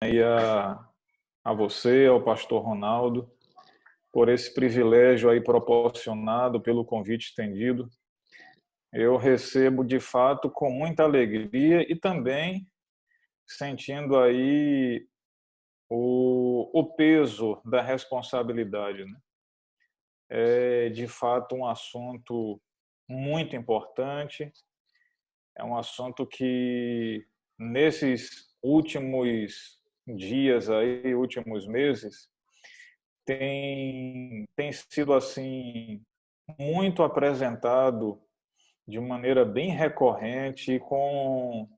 aí a você, ao pastor Ronaldo, por esse privilégio aí proporcionado pelo convite estendido. Eu recebo, de fato, com muita alegria e também sentindo aí o peso da responsabilidade, né? É, de fato, um assunto muito importante, é um assunto que, nesses últimos dias aí, últimos meses, tem sido assim muito apresentado de maneira bem recorrente, com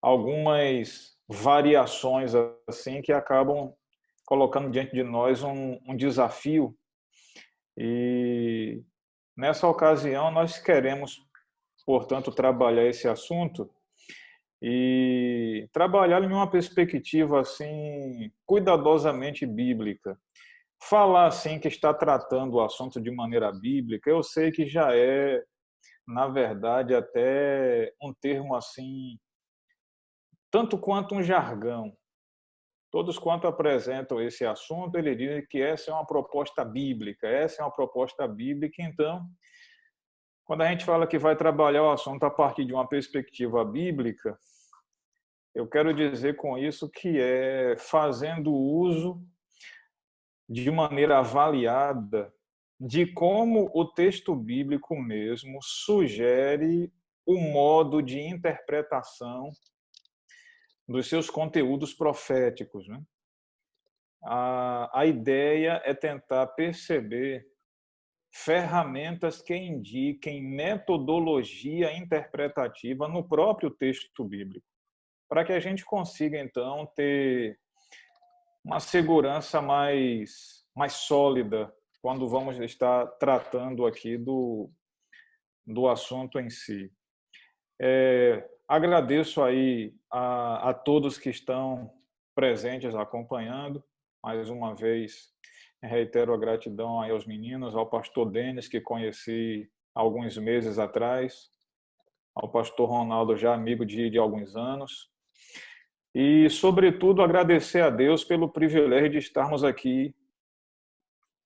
algumas variações assim que acabam colocando diante de nós um desafio. E nessa ocasião nós queremos, portanto, trabalhar esse assunto e trabalhar em uma perspectiva assim cuidadosamente bíblica. Falar assim que está tratando o assunto de maneira bíblica, eu sei que já é, na verdade, até um termo assim, tanto quanto um jargão. Todos quanto apresentam esse assunto, ele dizem que essa é uma proposta bíblica, essa é uma proposta bíblica. Então, quando a gente fala que vai trabalhar o assunto a partir de uma perspectiva bíblica, eu quero dizer com isso que é fazendo uso de maneira avaliada de como o texto bíblico mesmo sugere o modo de interpretação dos seus conteúdos proféticos, né? A ideia é tentar perceber ferramentas que indiquem metodologia interpretativa no próprio texto bíblico, para que a gente consiga, então, ter uma segurança mais sólida quando vamos estar tratando aqui do assunto em si. Agradeço aí a todos que estão presentes acompanhando. Mais uma vez, reitero a gratidão aí aos meninos, ao pastor Denis, que conheci alguns meses atrás, ao pastor Ronaldo, já amigo de alguns anos, e, sobretudo, agradecer a Deus pelo privilégio de estarmos aqui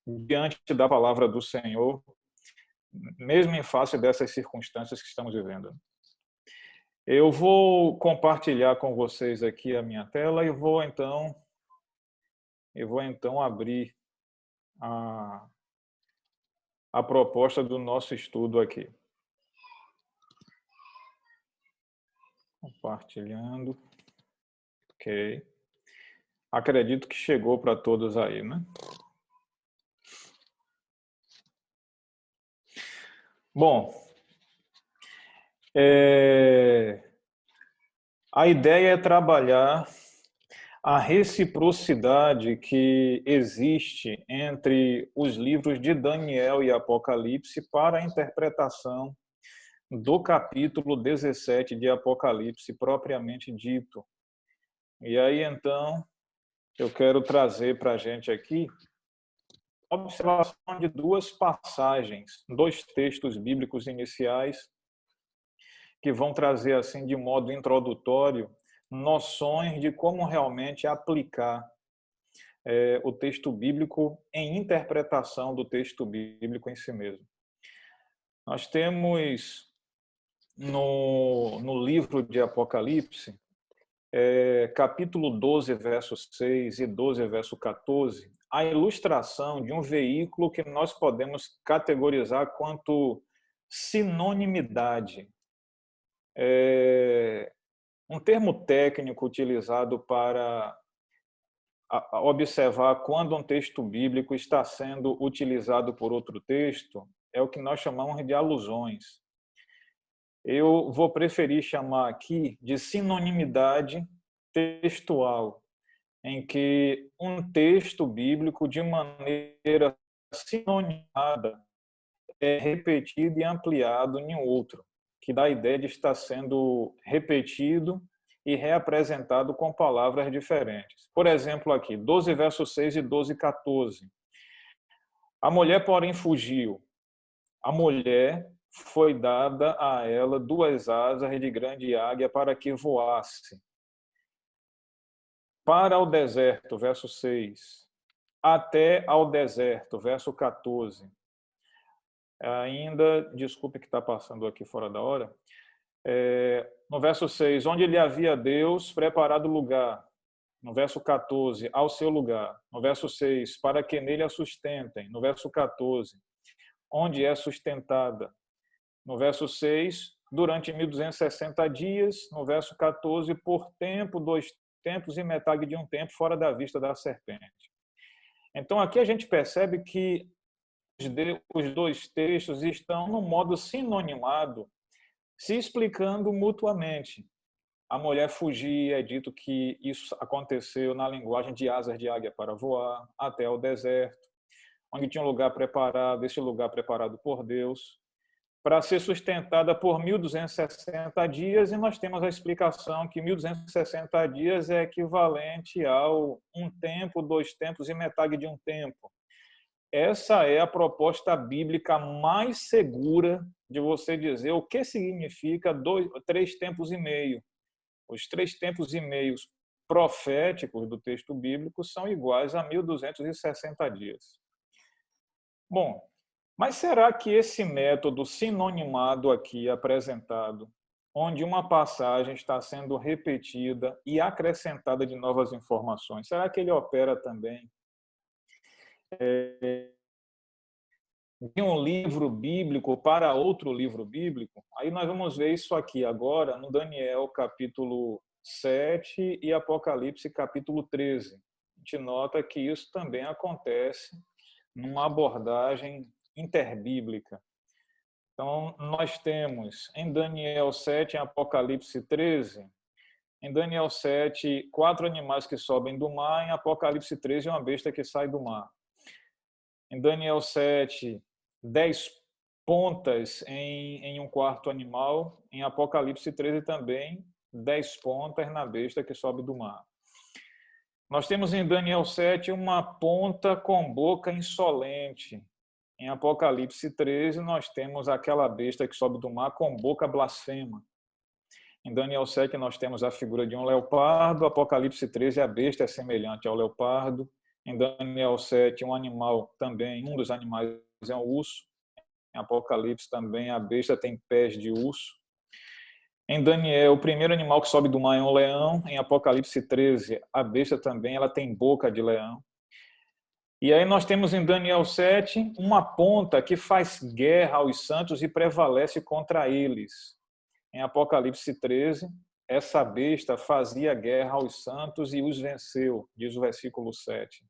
diante da palavra do Senhor, mesmo em face dessas circunstâncias que estamos vivendo. Eu vou compartilhar com vocês aqui a minha tela e vou então abrir a, a proposta do nosso estudo aqui. Compartilhando. Ok. Acredito que chegou para todos aí, né? Bom, a ideia é trabalhar a reciprocidade que existe entre os livros de Daniel e Apocalipse para a interpretação do capítulo 17 de Apocalipse, propriamente dito. E aí, então, eu quero trazer para a gente aqui a observação de duas passagens, dois textos bíblicos iniciais, que vão trazer, assim, de modo introdutório, noções de como realmente aplicar o texto bíblico em interpretação do texto bíblico em si mesmo. Nós temos no livro de Apocalipse, capítulo 12, verso 6 e 12, verso 14, a ilustração de um veículo que nós podemos categorizar quanto sinonimidade. Um termo técnico utilizado para observar quando um texto bíblico está sendo utilizado por outro texto é o que nós chamamos de alusões. Eu vou preferir chamar aqui de sinonimidade textual, em que um texto bíblico, de maneira sinonimada, é repetido e ampliado em outro, que dá a ideia de estar sendo repetido e reapresentado com palavras diferentes. Por exemplo, aqui, 12 verso 6 e 12, 14. A mulher, porém, fugiu. A mulher foi dada a ela 2 asas de grande águia para que voasse. para o deserto, verso 6, até ao deserto, verso 14. Ainda, desculpe que está passando aqui fora da hora, no verso 6, onde lhe havia Deus preparado lugar. No verso 14, ao seu lugar. No verso 6, para que nele a sustentem. No verso 14, onde é sustentada. No verso 6, durante 1260 dias. No verso 14, por tempo, 2 tempos e metade de um tempo, fora da vista da serpente. Então, aqui a gente percebe que os 2 textos estão no modo sinonimado, se explicando mutuamente. A mulher fugia, é dito que isso aconteceu na linguagem de asas de águia para voar, até o deserto, onde tinha um lugar preparado, esse lugar preparado por Deus, para ser sustentada por 1260 dias, e nós temos a explicação que 1260 dias é equivalente ao 1 tempo, 2 tempos e metade de um tempo. Essa é a proposta bíblica mais segura de você dizer o que significa 3 tempos e meio. Os 3 tempos e meios proféticos do texto bíblico são iguais a 1260 dias. Bom, mas será que esse método sinonimado aqui apresentado, onde uma passagem está sendo repetida e acrescentada de novas informações, será que ele opera também de um livro bíblico para outro livro bíblico? Aí nós vamos ver isso aqui agora no Daniel capítulo 7 e Apocalipse capítulo 13. A gente nota que isso também acontece numa abordagem interbíblica. Então, nós temos em Daniel 7 e Apocalipse 13, em Daniel 7, 4 animais que sobem do mar, em Apocalipse 13, uma besta que sai do mar. Em Daniel 7, 10 pontas em um quarto animal. Em Apocalipse 13 também, 10 pontas na besta que sobe do mar. Nós temos em Daniel 7 uma ponta com boca insolente. Em Apocalipse 13, nós temos aquela besta que sobe do mar com boca blasfema. Em Daniel 7, nós temos a figura de um leopardo. Apocalipse 13, a besta é semelhante ao leopardo. Em Daniel 7, um animal também, um dos animais é um urso. Em Apocalipse também, a besta tem pés de urso. Em Daniel, o primeiro animal que sobe do mar é um leão. Em Apocalipse 13, a besta também ela tem boca de leão. E aí nós temos em Daniel 7 uma ponta que faz guerra aos santos e prevalece contra eles. Em Apocalipse 13, essa besta fazia guerra aos santos e os venceu, diz o versículo 7.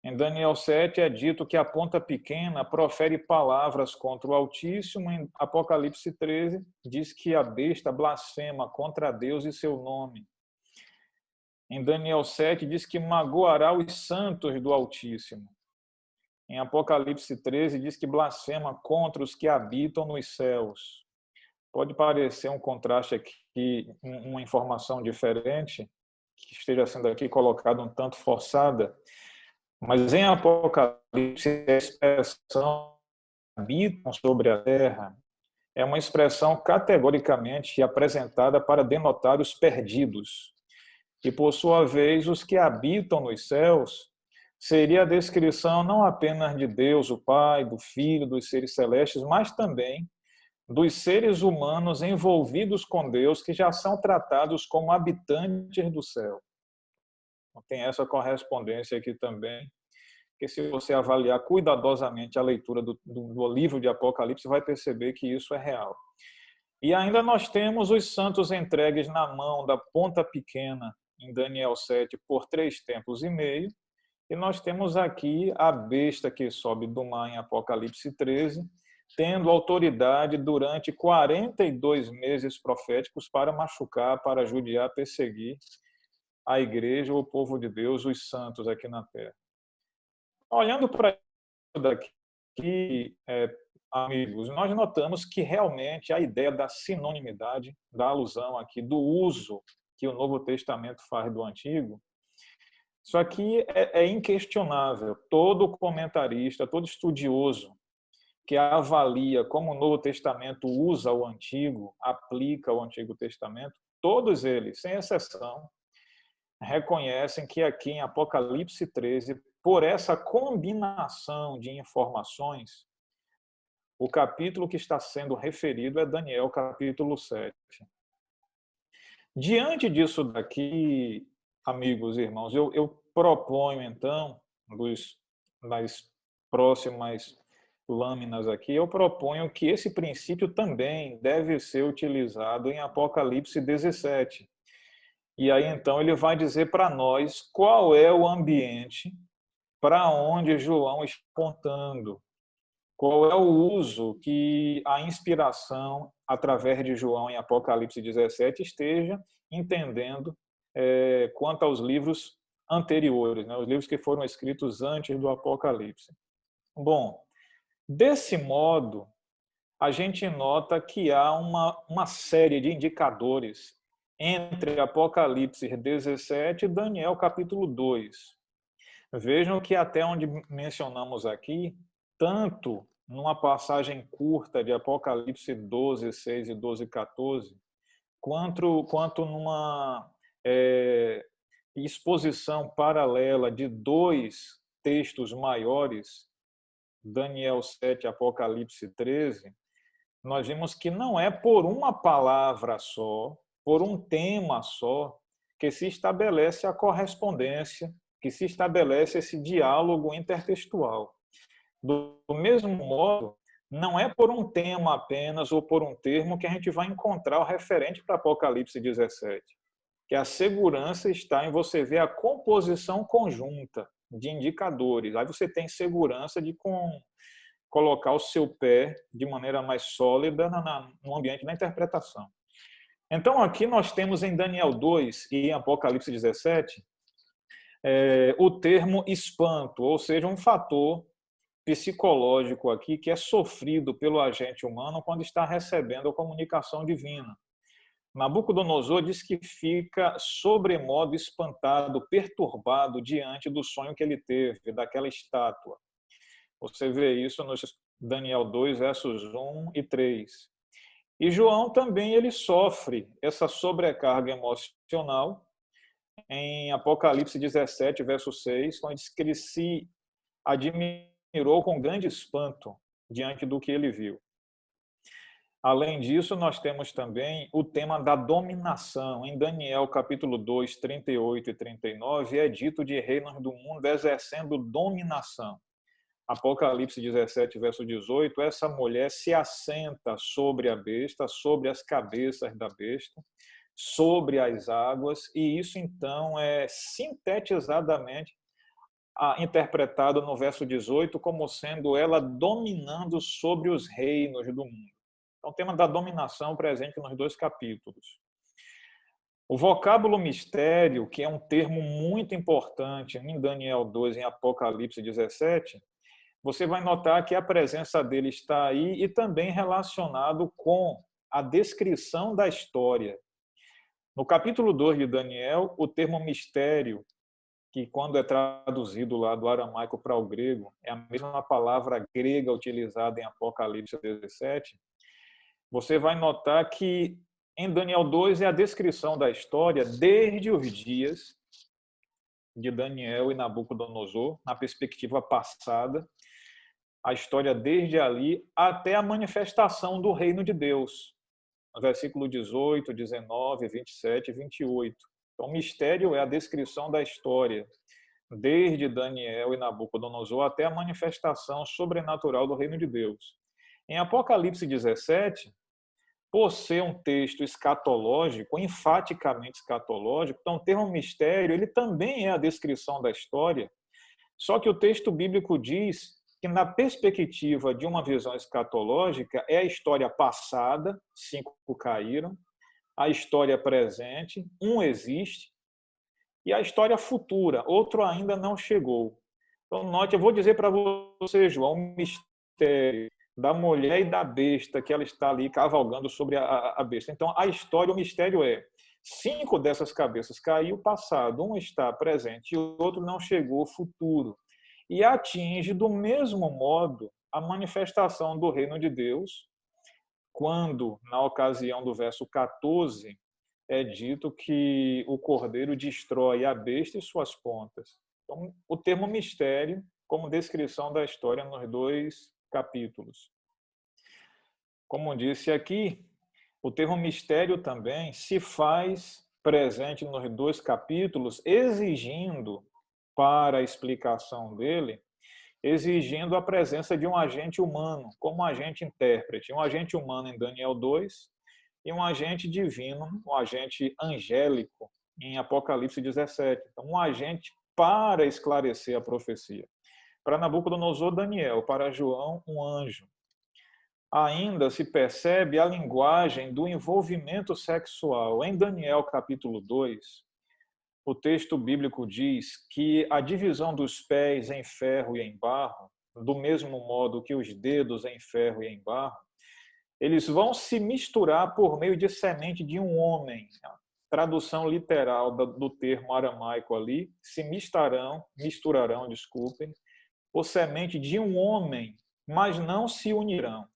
Em Daniel 7 é dito que a ponta pequena profere palavras contra o Altíssimo. Em Apocalipse 13 diz que a besta blasfema contra Deus e seu nome. Em Daniel 7 diz que magoará os santos do Altíssimo. Em Apocalipse 13 diz que blasfema contra os que habitam nos céus. Pode parecer um contraste aqui, uma informação diferente, que esteja sendo aqui colocada um tanto forçada, mas em Apocalipse a expressão habitam sobre a terra é uma expressão categoricamente apresentada para denotar os perdidos. E, por sua vez, os que habitam nos céus seria a descrição não apenas de Deus, o Pai, do Filho, dos seres celestes, mas também dos seres humanos envolvidos com Deus, que já são tratados como habitantes do céu. Então, tem essa correspondência aqui também, que se você avaliar cuidadosamente a leitura do livro de Apocalipse, vai perceber que isso é real. E ainda nós temos os santos entregues na mão da ponta pequena, em Daniel 7, por 3 tempos e meio, e nós temos aqui a besta que sobe do mar em Apocalipse 13, tendo autoridade durante 42 meses proféticos para machucar, para judiar, perseguir a igreja, o povo de Deus, os santos aqui na terra. Olhando para isso daqui, amigos, nós notamos que realmente a ideia da sinonimidade, da alusão aqui, do uso que o Novo Testamento faz do Antigo, isso aqui é inquestionável. Todo comentarista, todo estudioso que avalia como o Novo Testamento usa o Antigo, aplica o Antigo Testamento, todos eles, sem exceção, reconhecem que aqui em Apocalipse 13, por essa combinação de informações, o capítulo que está sendo referido é Daniel, capítulo 7. Diante disso daqui, amigos e irmãos, eu proponho, então, nas próximas lâminas aqui, eu proponho que esse princípio também deve ser utilizado em Apocalipse 17. E aí, então, ele vai dizer para nós qual é o ambiente para onde João está apontando, qual é o uso que a inspiração, através de João em Apocalipse 17, esteja entendendo quanto aos livros anteriores, né, os livros que foram escritos antes do Apocalipse. Bom, desse modo, a gente nota que há uma série de indicadores entre Apocalipse 17 e Daniel capítulo 2. Vejam que até onde mencionamos aqui, tanto numa passagem curta de Apocalipse 12, 6 e 12, 14, quanto numa exposição paralela de dois textos maiores, Daniel 7 e Apocalipse 13, nós vimos que não é por uma palavra só, por um tema só, que se estabelece a correspondência, que se estabelece esse diálogo intertextual. Do mesmo modo, não é por um tema apenas ou por um termo que a gente vai encontrar o referente para Apocalipse 17, que a segurança está em você ver a composição conjunta de indicadores. Aí você tem segurança de colocar o seu pé de maneira mais sólida no ambiente da interpretação. Então, aqui nós temos em Daniel 2 e em Apocalipse 17 o termo espanto, ou seja, um fator psicológico aqui que é sofrido pelo agente humano quando está recebendo a comunicação divina. Nabucodonosor diz que fica sobremodo espantado, perturbado diante do sonho que ele teve, daquela estátua. Você vê isso no Daniel 2, versos 1 e 3. E João também ele sofre essa sobrecarga emocional em Apocalipse 17, verso 6, quando diz que ele se admirou com grande espanto diante do que ele viu. Além disso, nós temos também o tema da dominação. Em Daniel, capítulo 2, 38 e 39, é dito de reinos do mundo exercendo dominação. Apocalipse 17, verso 18, essa mulher se assenta sobre a besta, sobre as cabeças da besta, sobre as águas, e isso então é sintetizadamente interpretado no verso 18 como sendo ela dominando sobre os reinos do mundo. Então, o tema da dominação presente nos dois capítulos. O vocábulo mistério, que é um termo muito importante em Daniel 2 e em Apocalipse 17, você vai notar que a presença dele está aí e também relacionado com a descrição da história. No capítulo 2 de Daniel, o termo mistério, que quando é traduzido lá do aramaico para o grego, é a mesma palavra grega utilizada em Apocalipse 17, você vai notar que em Daniel 2 é a descrição da história desde os dias de Daniel e Nabucodonosor, na perspectiva passada, a história desde ali até a manifestação do reino de Deus, no versículo 18, 19, 27 e 28. Então, o mistério é a descrição da história, desde Daniel e Nabucodonosor até a manifestação sobrenatural do reino de Deus. Em Apocalipse 17, por ser um texto escatológico, enfaticamente escatológico, então o termo mistério ele também é a descrição da história, só que o texto bíblico diz que na perspectiva de uma visão escatológica é a história passada, 5 caíram, a história presente, um existe, e a história futura, outro ainda não chegou. Então, note, eu vou dizer para você, João, um mistério da mulher e da besta, que ela está ali cavalgando sobre a besta. Então, a história, o mistério é 5 dessas cabeças caiu, passado, um está presente e o outro não chegou, futuro. E atinge do mesmo modo a manifestação do reino de Deus, quando, na ocasião do verso 14, é dito que o cordeiro destrói a besta e suas pontas. Então, o termo mistério, como descrição da história nos 2 capítulos. Como disse aqui, o termo mistério também se faz presente nos 2 capítulos, exigindo, para a explicação dele, exigindo a presença de um agente humano, como agente intérprete. Um agente humano em Daniel 2 e um agente divino, um agente angélico em Apocalipse 17. Então, um agente para esclarecer a profecia. Para Nabucodonosor, Daniel. Para João, um anjo. Ainda se percebe a linguagem do envolvimento sexual. Em Daniel, capítulo 2, o texto bíblico diz que a divisão dos pés em ferro e em barro, do mesmo modo que os dedos em ferro e em barro, eles vão se misturar por meio de semente de um homem. Tradução literal do termo aramaico ali, se misturarão, desculpem, por semente de um homem, mas não se unirão.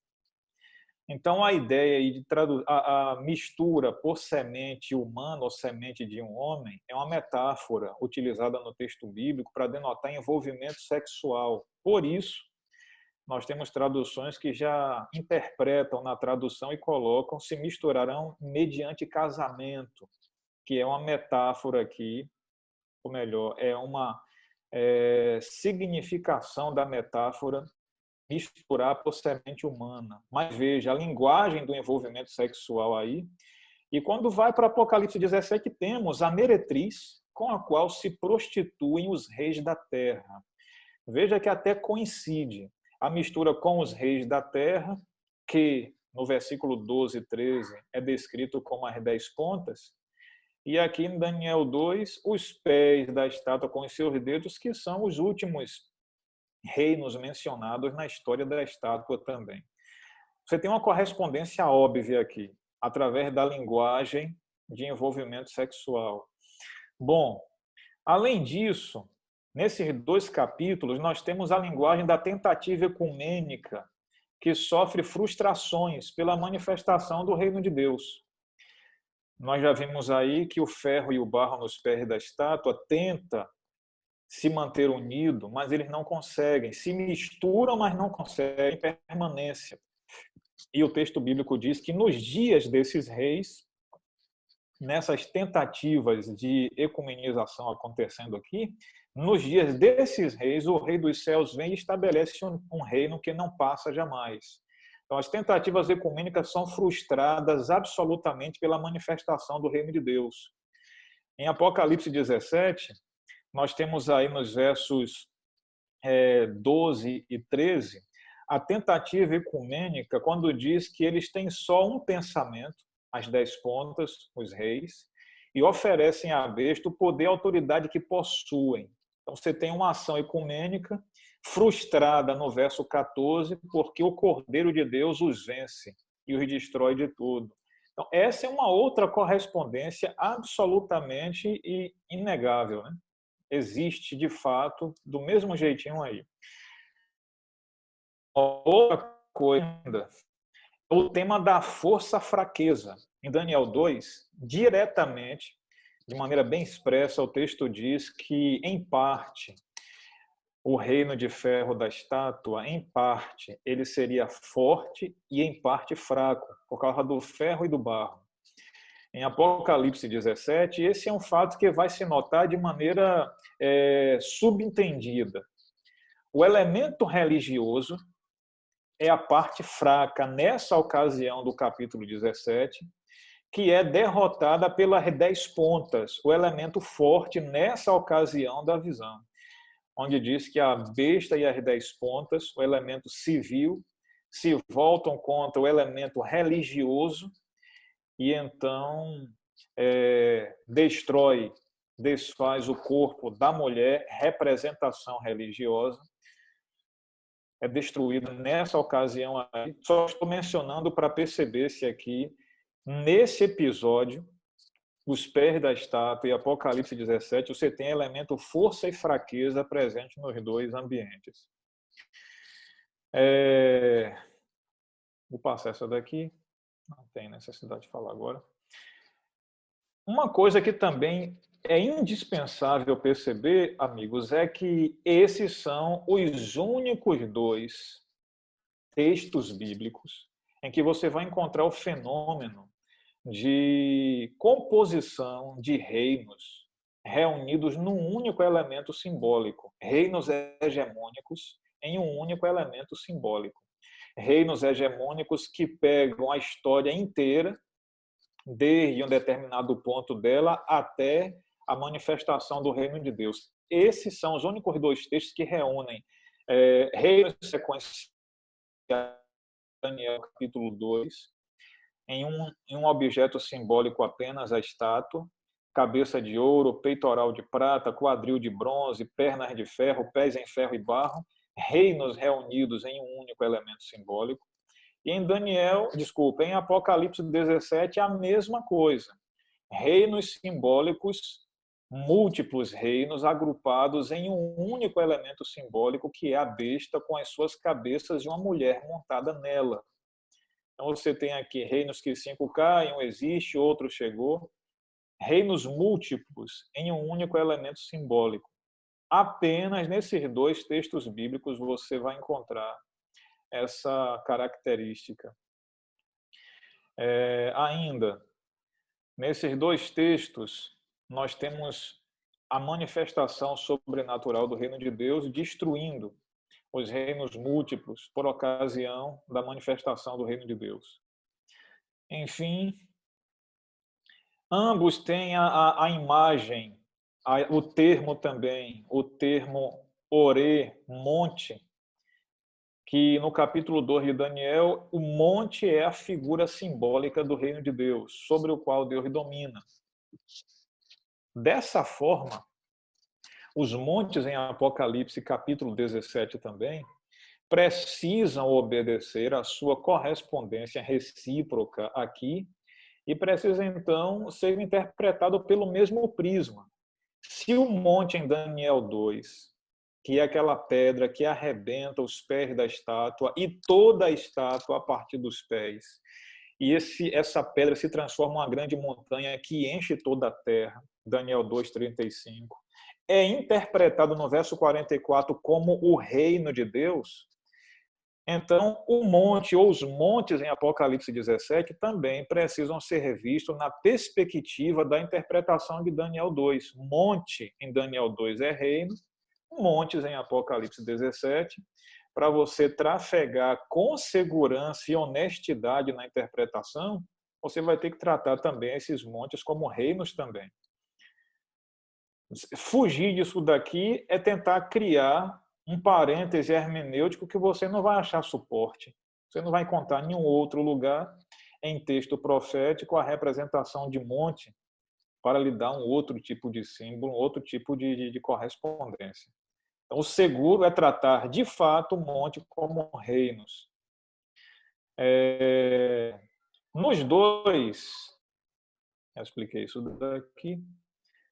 Então, a ideia aí de a mistura por semente humana ou semente de um homem é uma metáfora utilizada no texto bíblico para denotar envolvimento sexual. Por isso, nós temos traduções que já interpretam na tradução e colocam se misturarão mediante casamento, que é uma metáfora aqui, ou melhor, é uma significação da metáfora misturar por semente humana. Mas veja, a linguagem do envolvimento sexual aí. E quando vai para Apocalipse 17, temos a meretriz com a qual se prostituem os reis da terra. Veja que até coincide a mistura com os reis da terra, que no versículo 12 e 13 é descrito como as 10 pontas, e aqui em Daniel 2, os pés da estátua com os seus dedos, que são os últimos reinos mencionados na história da estátua também. Você tem uma correspondência óbvia aqui, através da linguagem de envolvimento sexual. Bom, além disso, nesses 2 capítulos, nós temos a linguagem da tentativa ecumênica, que sofre frustrações pela manifestação do reino de Deus. Nós já vimos aí que o ferro e o barro nos pés da estátua tenta se manter unido, mas eles não conseguem. Se misturam, mas não conseguem permanência. E o texto bíblico diz que nos dias desses reis, nessas tentativas de ecumenização acontecendo aqui, nos dias desses reis, o rei dos céus vem e estabelece um reino que não passa jamais. Então, as tentativas ecumênicas são frustradas absolutamente pela manifestação do reino de Deus. Em Apocalipse 17, nós temos aí nos versos 12 e 13, a tentativa ecumênica, quando diz que eles têm só um pensamento, as 10 pontas, os reis, e oferecem à besta o poder e a autoridade que possuem. Então, você tem uma ação ecumênica frustrada no verso 14, porque o Cordeiro de Deus os vence e os destrói de tudo. Então, essa é uma outra correspondência absolutamente inegável, né? Existe, de fato, do mesmo jeitinho aí. Outra coisa ainda, o tema da força-fraqueza. Em Daniel 2, diretamente, de maneira bem expressa, o texto diz que, em parte, o reino de ferro da estátua, em parte, ele seria forte e, em parte, fraco, por causa do ferro e do barro. Em Apocalipse 17, esse é um fato que vai se notar de maneira subentendida. O elemento religioso é a parte fraca nessa ocasião do capítulo 17, que é derrotada pelas 10 pontas, o elemento forte nessa ocasião da visão, onde diz que a besta e as 10 pontas, o elemento civil, se voltam contra o elemento religioso e então destrói, desfaz o corpo da mulher, representação religiosa, é destruída nessa ocasião aí. Só estou mencionando para perceber se aqui, nesse episódio, os pés da estátua e Apocalipse 17, você tem elemento força e fraqueza presente nos 2 ambientes. Vou passar essa daqui, não tem necessidade de falar agora. Uma coisa que também é indispensável perceber, amigos, é que esses são os únicos dois textos bíblicos em que você vai encontrar o fenômeno de composição de reinos reunidos num único elemento simbólico, reinos hegemônicos em um único elemento simbólico. Reinos hegemônicos que pegam a história inteira, desde um determinado ponto dela até a manifestação do reino de Deus. Esses são os únicos dois textos que reúnem reinos sequenciais, Daniel capítulo 2, em um objeto simbólico apenas, a estátua, cabeça de ouro, peitoral de prata, quadril de bronze, pernas de ferro, pés em ferro e barro, reinos reunidos em um único elemento simbólico. E em Apocalipse 17, a mesma coisa. Reinos simbólicos, múltiplos reinos agrupados em um único elemento simbólico, que é a besta com as suas cabeças e uma mulher montada nela. Então você tem aqui reinos que 5 caem, um existe, outro chegou. Reinos múltiplos em um único elemento simbólico. Apenas nesses dois textos bíblicos você vai encontrar essa característica. Ainda, nesses dois textos, nós temos a manifestação sobrenatural do reino de Deus destruindo os reinos múltiplos por ocasião da manifestação do reino de Deus. Enfim, ambos têm a imagem, o termo também, o termo orê, monte, que no capítulo 2 de Daniel, o monte é a figura simbólica do reino de Deus, sobre o qual Deus domina. Dessa forma, os montes em Apocalipse capítulo 17 também precisam obedecer à sua correspondência recíproca aqui e precisa então ser interpretado pelo mesmo prisma. Se o monte em Daniel 2, que é aquela pedra que arrebenta os pés da estátua e toda a estátua a partir dos pés, e essa pedra se transforma em uma grande montanha que enche toda a terra, Daniel 2:35, é interpretado no verso 44 como o reino de Deus. Então, o monte ou os montes em Apocalipse 17 também precisam ser revistos na perspectiva da interpretação de Daniel 2. Monte em Daniel 2 é reino, montes em Apocalipse 17, para você trafegar com segurança e honestidade na interpretação, você vai ter que tratar também esses montes como reinos também. Fugir disso daqui é tentar criar um parêntese hermenêutico que você não vai achar suporte. Você não vai encontrar em nenhum outro lugar em texto profético a representação de monte para lhe dar um outro tipo de símbolo, um outro tipo de correspondência. Então, o seguro é tratar, de fato, o monte como reinos. Nos dois, eu expliquei isso daqui,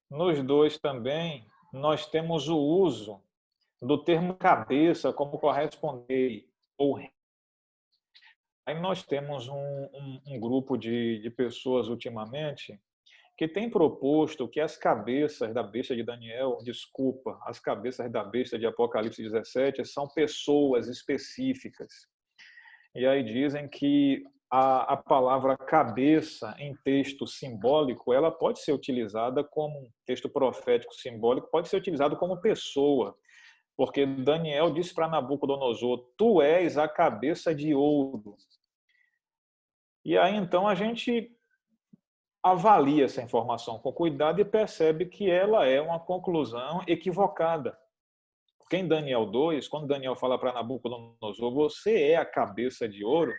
nos dois também, nós temos o uso do termo cabeça como corresponder ou rei. Aí nós temos um grupo de pessoas ultimamente que tem proposto que as cabeças da besta de Daniel, as cabeças da besta de Apocalipse 17 são pessoas específicas. E aí dizem que a palavra cabeça em texto simbólico, ela pode ser utilizada como texto profético simbólico, pode ser utilizado como pessoa, porque Daniel disse para Nabucodonosor: tu és a cabeça de ouro. E aí então a gente avalia essa informação com cuidado e percebe que ela é uma conclusão equivocada. Porque em Daniel 2, quando Daniel fala para Nabucodonosor, você é a cabeça de ouro,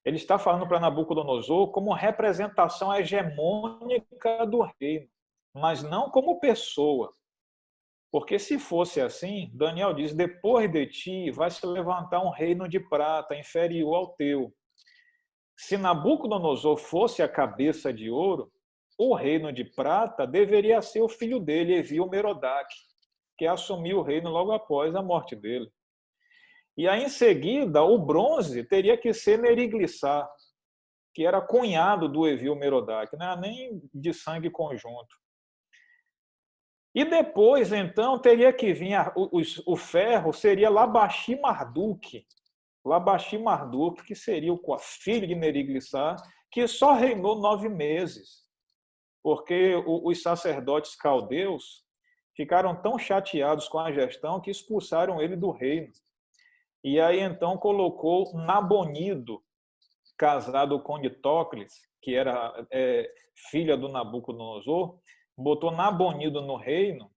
ele está falando para Nabucodonosor como representação hegemônica do reino, mas não como pessoa. Porque se fosse assim, Daniel diz, depois de ti vai se levantar um reino de prata inferior ao teu. Se Nabucodonosor fosse a cabeça de ouro, o reino de prata deveria ser o filho dele, Evil-Merodach, que assumiu o reino logo após a morte dele. E aí, em seguida, o bronze teria que ser Neriglissar, que era cunhado do Evil-Merodach, não era nem de sangue conjunto. E depois, então, teria que vir o ferro, seria Labashi-Marduk. Labashi-Marduk, que seria o filho de Neriglissar, que só reinou 9 meses, porque os sacerdotes caldeus ficaram tão chateados com a gestão que expulsaram ele do reino. E aí, então, colocou Nabonido, casado com Nitócles, que era filha do Nabucodonosor, botou Nabonido no reino,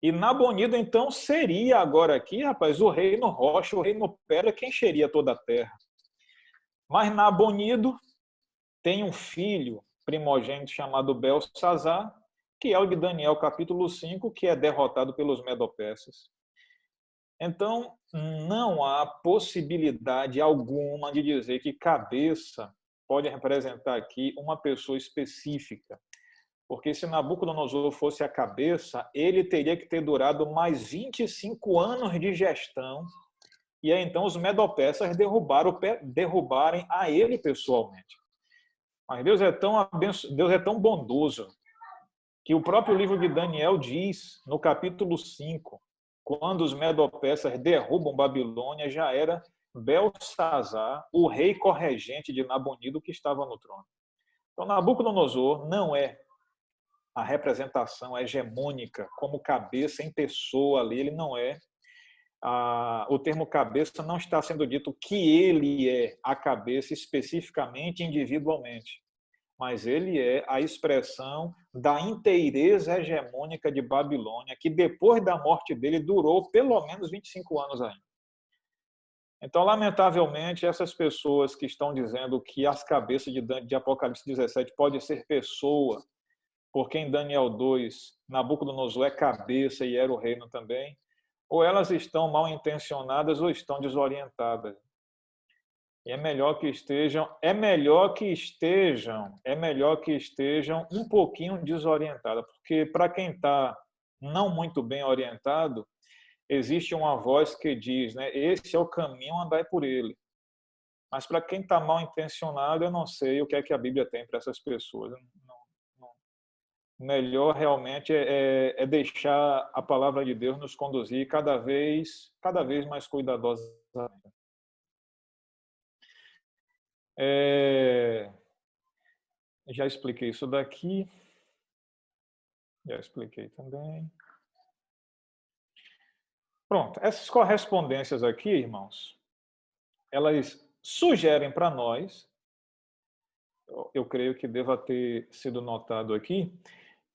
e Nabonido, então, seria agora aqui, rapaz, o reino rocha, o reino pedra, que encheria toda a terra. Mas Nabonido tem um filho primogênito chamado Belsazar, que é o de Daniel capítulo 5, que é derrotado pelos Medo-Persas. Então, não há possibilidade alguma de dizer que cabeça pode representar aqui uma pessoa específica. Porque se Nabucodonosor fosse a cabeça, ele teria que ter durado mais 25 anos de gestão, e aí então os Medo-Persas derrubarem a ele pessoalmente. Mas Deus é tão bondoso que o próprio livro de Daniel diz, no capítulo 5, quando os Medo-Persas derrubam Babilônia, já era Belsazar, o rei corregente de Nabonido, que estava no trono. Então, Nabucodonosor não é a representação hegemônica como cabeça em pessoa ali, ele não é. O termo cabeça não está sendo dito que ele é a cabeça especificamente, individualmente, mas ele é a expressão da inteireza hegemônica de Babilônia, que depois da morte dele durou pelo menos 25 anos ainda. Então, lamentavelmente, essas pessoas que estão dizendo que as cabeças de Apocalipse 17 podem ser pessoa, porque em Daniel 2, Nabucodonosor é cabeça e era o reino também, ou elas estão mal intencionadas ou estão desorientadas. E é melhor que estejam um pouquinho desorientadas, porque para quem está não muito bem orientado, existe uma voz que diz, né, esse é o caminho, andai por ele. Mas para quem está mal intencionado, eu não sei o que é que a Bíblia tem para essas pessoas. Melhor realmente é deixar a palavra de Deus nos conduzir cada vez mais cuidadosamente. Já expliquei isso daqui. Já expliquei também. Pronto. Essas correspondências aqui, irmãos, elas sugerem para nós, eu creio que deva ter sido notado aqui,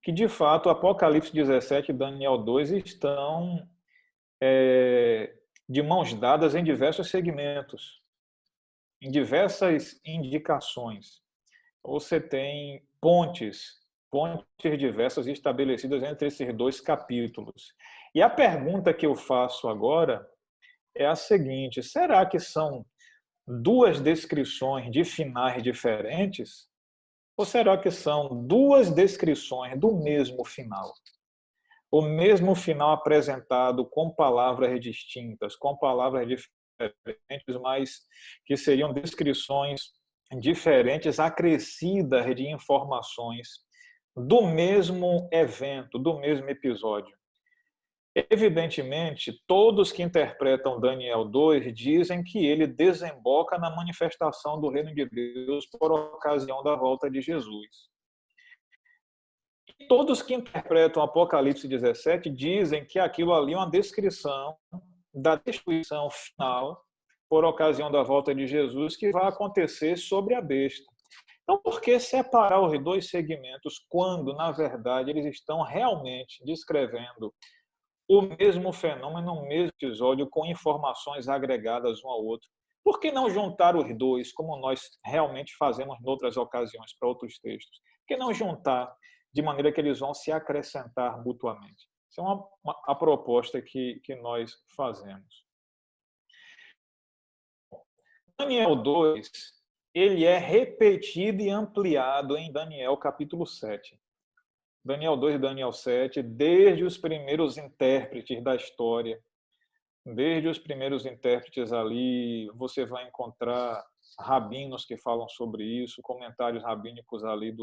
que, de fato, Apocalipse 17 e Daniel 2 estão de mãos dadas em diversos segmentos, em diversas indicações. Você tem pontes diversas estabelecidas entre esses dois capítulos. E a pergunta que eu faço agora é a seguinte: será que são duas descrições de finais diferentes? Ou será que são duas descrições do mesmo final? O mesmo final apresentado com palavras distintas, com palavras diferentes, mas que seriam descrições diferentes, acrescidas de informações do mesmo evento, do mesmo episódio. Evidentemente, todos que interpretam Daniel 2 dizem que ele desemboca na manifestação do reino de Deus por ocasião da volta de Jesus. E todos que interpretam Apocalipse 17 dizem que aquilo ali é uma descrição da destruição final por ocasião da volta de Jesus, que vai acontecer sobre a besta. Então, por que separar os dois segmentos quando, na verdade, eles estão realmente descrevendo o mesmo fenômeno, o mesmo episódio, com informações agregadas um ao outro? Por que não juntar os dois, como nós realmente fazemos em outras ocasiões para outros textos? Por que não juntar de maneira que eles vão se acrescentar mutuamente? Essa é a proposta que nós fazemos. Daniel 2, ele é repetido e ampliado em Daniel capítulo 7. Daniel 2 e Daniel 7, desde os primeiros intérpretes da história, desde os primeiros intérpretes ali, você vai encontrar rabinos que falam sobre isso, comentários rabínicos ali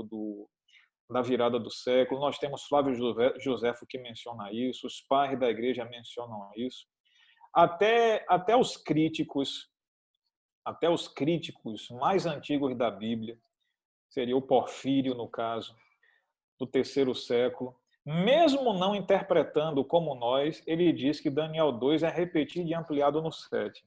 da virada do século. Nós temos Flávio Joséfo que menciona isso, os pais da igreja mencionam isso. Até os críticos mais antigos da Bíblia, seria o Porfírio, no caso, do terceiro século, mesmo não interpretando como nós, ele diz que Daniel 2 é repetido e ampliado no 7.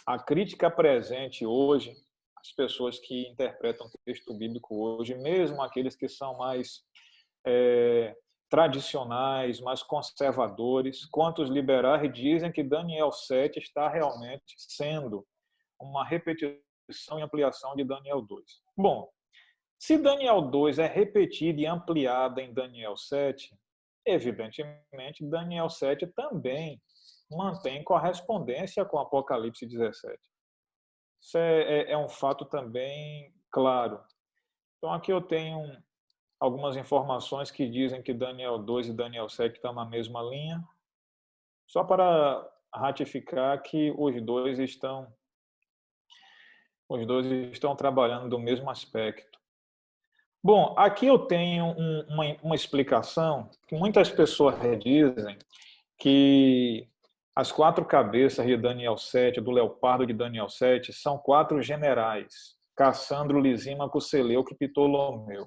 A crítica presente hoje, as pessoas que interpretam o texto bíblico hoje, mesmo aqueles que são mais tradicionais, mais conservadores, quanto os liberais, dizem que Daniel 7 está realmente sendo uma repetição e ampliação de Daniel 2. Bom, se Daniel 2 é repetido e ampliado em Daniel 7, evidentemente Daniel 7 também mantém correspondência com Apocalipse 17. Isso é um fato também claro. Então aqui eu tenho algumas informações que dizem que Daniel 2 e Daniel 7 estão na mesma linha, só para ratificar que os dois estão trabalhando do mesmo aspecto. Bom, aqui eu tenho uma explicação que muitas pessoas dizem que as 4 cabeças de Daniel 7, do leopardo de Daniel 7, são 4 generais, Cassandro, Lisímaco, Seleuco e Ptolomeu.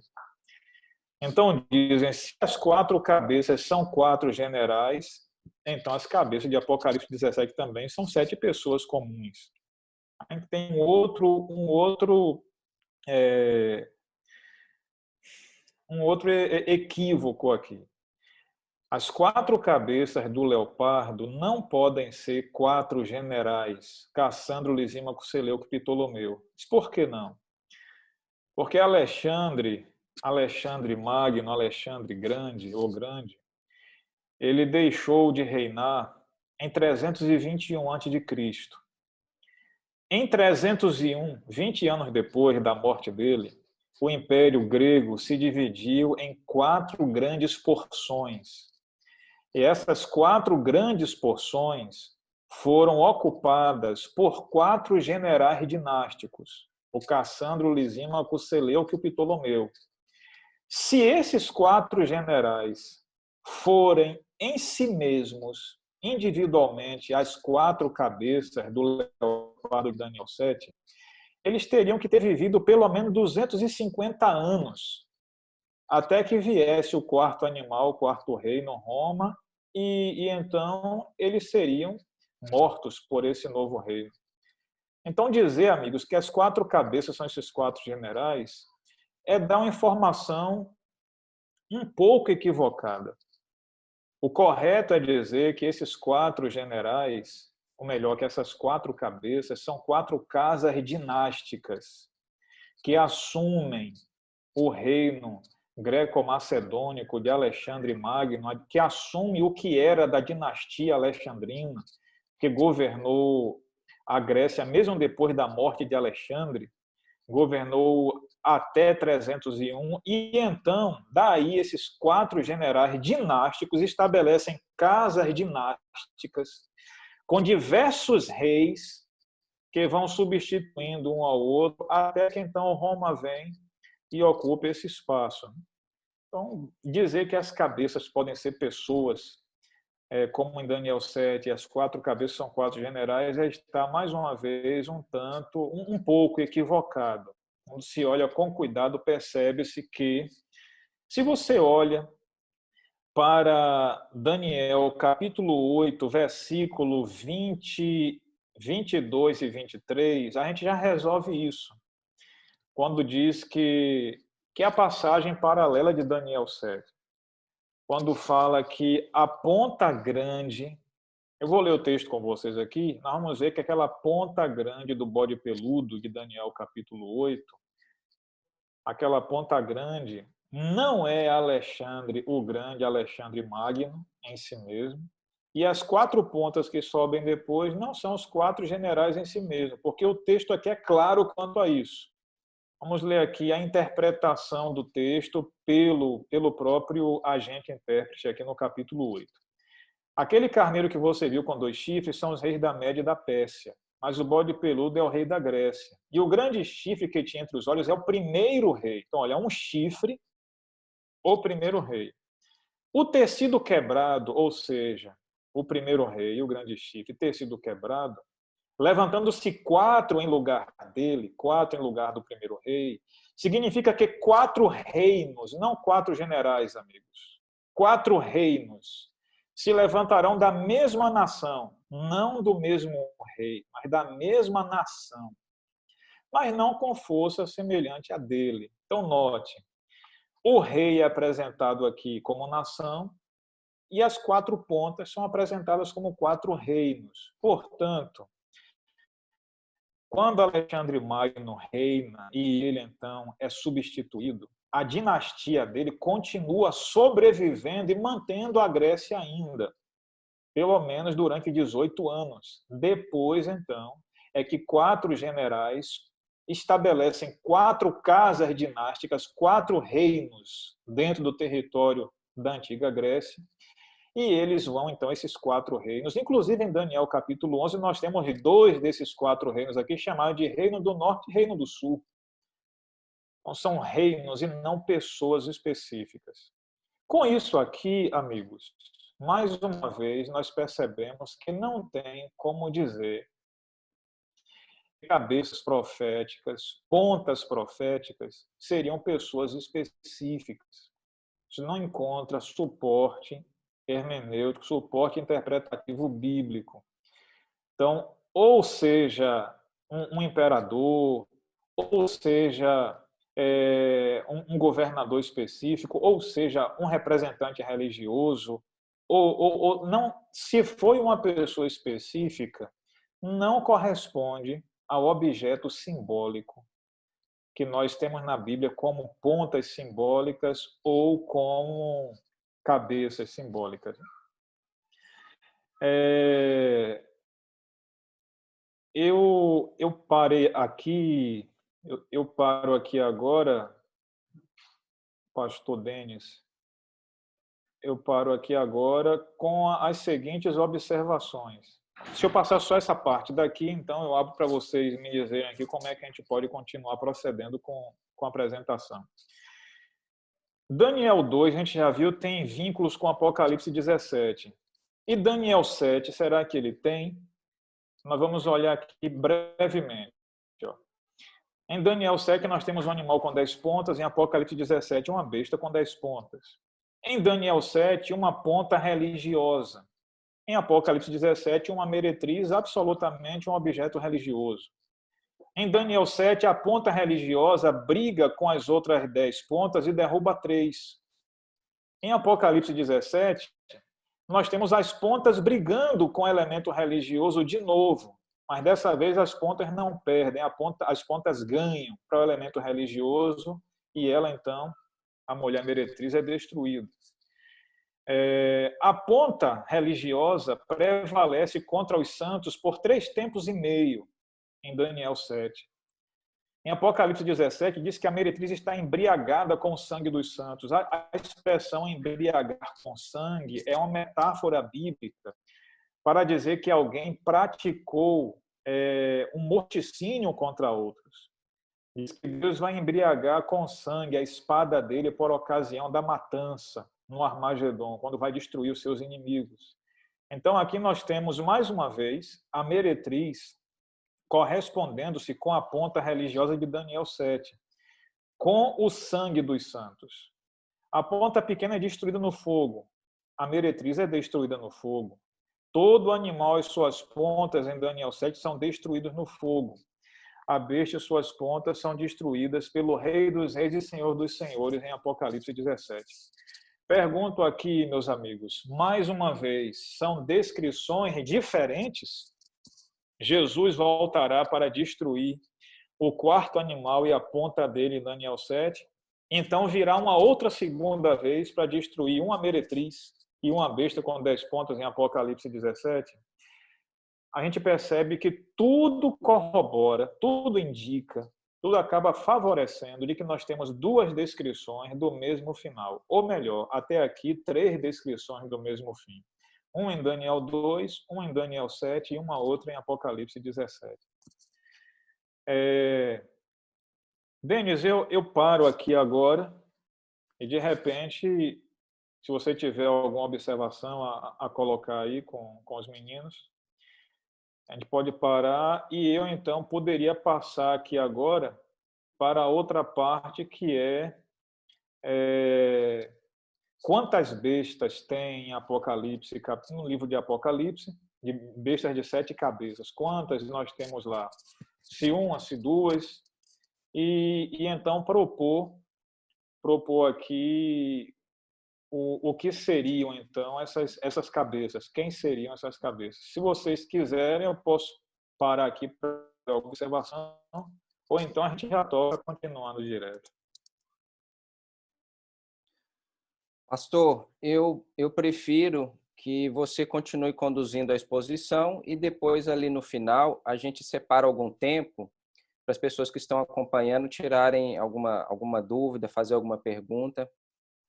Então dizem, se as 4 cabeças são 4 generais, então as cabeças de Apocalipse 17 também são 7 pessoas comuns. A gente tem um outro equívoco aqui. As 4 cabeças do leopardo não podem ser 4 generais, Cassandro, Lisímaco, Seleuco e Ptolomeu. Por que não? Porque Alexandre Magno, Alexandre Grande, ou Grande, ele deixou de reinar em 321 a.C. Em 301, 20 anos depois da morte dele, o Império Grego se dividiu em 4 grandes porções. E essas 4 grandes porções foram ocupadas por 4 generais dinásticos, o Cassandro, o Lisímaco, o Seleuco e o Ptolomeu. Se esses 4 generais forem em si mesmos, individualmente, as 4 cabeças do leopardo de Daniel 7, eles teriam que ter vivido pelo menos 250 anos até que viesse o 4º animal, o 4º reino, Roma, e então eles seriam mortos por esse novo reino. Então dizer, amigos, que as 4 cabeças são esses 4 generais é dar uma informação um pouco equivocada. O correto é dizer que esses 4 generais, ou melhor, que essas 4 cabeças, são 4 casas dinásticas que assumem o reino greco-macedônico de Alexandre Magno, que assume o que era da dinastia alexandrina, que governou a Grécia mesmo depois da morte de Alexandre, governou até 301, e então, daí esses 4 generais dinásticos estabelecem casas dinásticas com diversos reis que vão substituindo um ao outro, até que então Roma vem e ocupa esse espaço. Então, dizer que as cabeças podem ser pessoas, como em Daniel 7, as 4 cabeças são 4 generais, está mais uma vez um pouco equivocado. Quando se olha com cuidado, percebe-se que, se você olha para Daniel, capítulo 8, versículo 20, 22 e 23, a gente já resolve isso. Quando diz que é a passagem paralela de Daniel 7. Quando fala que a ponta grande, eu vou ler o texto com vocês aqui, nós vamos ver que aquela ponta grande do bode peludo de Daniel capítulo 8, aquela ponta grande não é Alexandre o Grande, Alexandre Magno em si mesmo, e as 4 pontas que sobem depois não são os 4 generais em si mesmo, porque o texto aqui é claro quanto a isso. Vamos ler aqui a interpretação do texto pelo próprio agente intérprete aqui no capítulo 8. Aquele carneiro que você viu com 2 chifres são os reis da Média e da Pérsia. mas o bode peludo é o rei da Grécia. E o grande chifre que tinha entre os olhos é o primeiro rei. Então, olha, um chifre, o primeiro rei. O tecido quebrado, ou seja, o primeiro rei, o grande chifre, tecido quebrado, levantando-se 4 em lugar dele, 4 em lugar do primeiro rei, significa que 4 reinos, não 4 generais, amigos, 4 reinos se levantarão da mesma nação, não do mesmo rei, mas da mesma nação, mas não com força semelhante à dele. Então, note, o rei é apresentado aqui como nação e as 4 pontas são apresentadas como 4 reinos. Portanto, quando Alexandre Magno reina e ele então é substituído, a dinastia dele continua sobrevivendo e mantendo a Grécia ainda, pelo menos durante 18 anos. Depois, então, é que 4 generais estabelecem 4 casas dinásticas, 4 reinos dentro do território da antiga Grécia, e eles vão, então, esses 4 reinos. Inclusive, em Daniel, capítulo 11, nós temos 2 desses 4 reinos aqui, chamados de Reino do Norte e Reino do Sul. Então, são reinos e não pessoas específicas. Com isso aqui, amigos, mais uma vez, nós percebemos que não tem como dizer que cabeças proféticas, pontas proféticas, seriam pessoas específicas. Isso não encontra suporte hermenêutico, suporte interpretativo bíblico. Então, ou seja, um imperador, ou seja, um governador específico, ou seja, um representante religioso, ou não, se foi uma pessoa específica, não corresponde ao objeto simbólico que nós temos na Bíblia como pontas simbólicas ou como cabeças simbólicas. Eu parei aqui, eu paro aqui agora, pastor Denis, eu paro aqui agora com as seguintes observações. Se eu passar só essa parte daqui, então eu abro para vocês me dizerem aqui como é que a gente pode continuar procedendo com a apresentação. Daniel 2, a gente já viu, tem vínculos com Apocalipse 17. E Daniel 7, será que ele tem? Nós vamos olhar aqui brevemente. Em Daniel 7, nós temos um animal com 10 pontas, em Apocalipse 17, uma besta com 10 pontas. Em Daniel 7, uma ponta religiosa. Em Apocalipse 17, uma meretriz, absolutamente um objeto religioso. Em Daniel 7, a ponta religiosa briga com as outras 10 pontas e derruba 3. Em Apocalipse 17, nós temos as pontas brigando com o elemento religioso de novo, mas dessa vez as pontas não perdem, as pontas ganham para o elemento religioso e ela, então, a mulher meretriz, é destruída. A ponta religiosa prevalece contra os santos por 3 tempos e meio, em Daniel 7. Em Apocalipse 17, diz que a meretriz está embriagada com o sangue dos santos. A expressão embriagar com sangue é uma metáfora bíblica para dizer que alguém praticou um morticínio contra outros. Diz que Deus vai embriagar com sangue a espada dele por ocasião da matança no Armagedon, quando vai destruir os seus inimigos. Então, aqui nós temos, mais uma vez, a meretriz correspondendo-se com a ponta religiosa de Daniel 7, com o sangue dos santos. A ponta pequena é destruída no fogo, a meretriz é destruída no fogo. Todo animal e suas pontas, em Daniel 7, são destruídos no fogo. A besta e suas pontas são destruídas pelo Rei dos Reis e Senhor dos Senhores, em Apocalipse 17. Pergunto aqui, meus amigos, mais uma vez, são descrições diferentes? Jesus voltará para destruir o 4º animal e a ponta dele em Daniel 7. Então virá uma outra segunda vez para destruir uma meretriz e uma besta com 10 pontas em Apocalipse 17. A gente percebe que tudo corrobora, tudo indica, tudo acaba favorecendo de que nós temos 2 descrições do mesmo final. Ou melhor, até aqui, 3 descrições do mesmo fim. Um em Daniel 2, um em Daniel 7 e uma outra em Apocalipse 17. Denis, eu paro aqui agora e, de repente, se você tiver alguma observação a colocar aí com os meninos, a gente pode parar e eu, então, poderia passar aqui agora para a outra parte, que quantas bestas tem em Apocalipse, no livro de Apocalipse, de bestas de 7 cabeças. Quantas nós temos lá? Se uma, se duas? E então propor aqui o que seriam, então, essas cabeças. Quem seriam essas cabeças? Se vocês quiserem, eu posso parar aqui para observação, ou então a gente já toca continuando direto. Pastor, eu prefiro que você continue conduzindo a exposição e depois, ali no final, a gente separa algum tempo para as pessoas que estão acompanhando tirarem alguma dúvida, fazer alguma pergunta.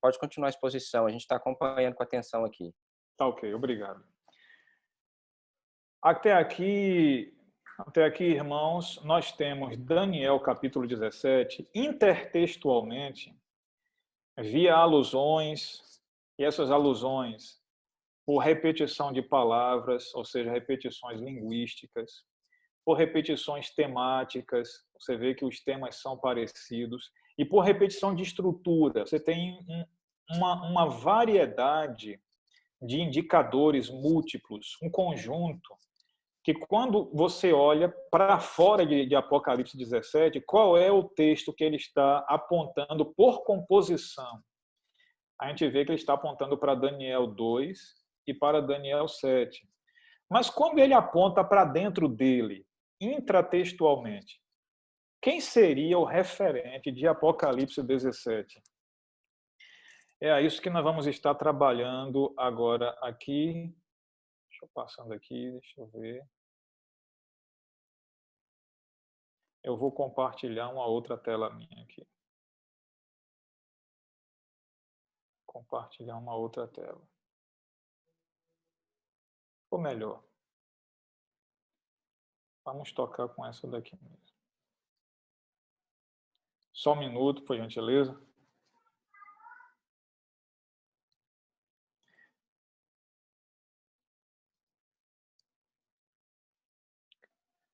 Pode continuar a exposição, a gente está acompanhando com atenção aqui. Tá ok, obrigado. Até aqui, irmãos, nós temos Daniel capítulo 17, intertextualmente, via alusões, e essas alusões por repetição de palavras, ou seja, repetições linguísticas, por repetições temáticas, você vê que os temas são parecidos, e por repetição de estrutura, você tem uma variedade de indicadores múltiplos, um conjunto, que quando você olha para fora de Apocalipse 17, qual é o texto que ele está apontando por composição? A gente vê que ele está apontando para Daniel 2 e para Daniel 7. Mas quando ele aponta para dentro dele, intratextualmente, quem seria o referente de Apocalipse 17? É a isso que nós vamos estar trabalhando agora aqui. Deixa eu passando aqui, deixa eu ver. Eu vou compartilhar uma outra tela minha aqui. Compartilhar uma outra tela. Ou melhor, vamos tocar com essa daqui mesmo. Só um minuto, por gentileza.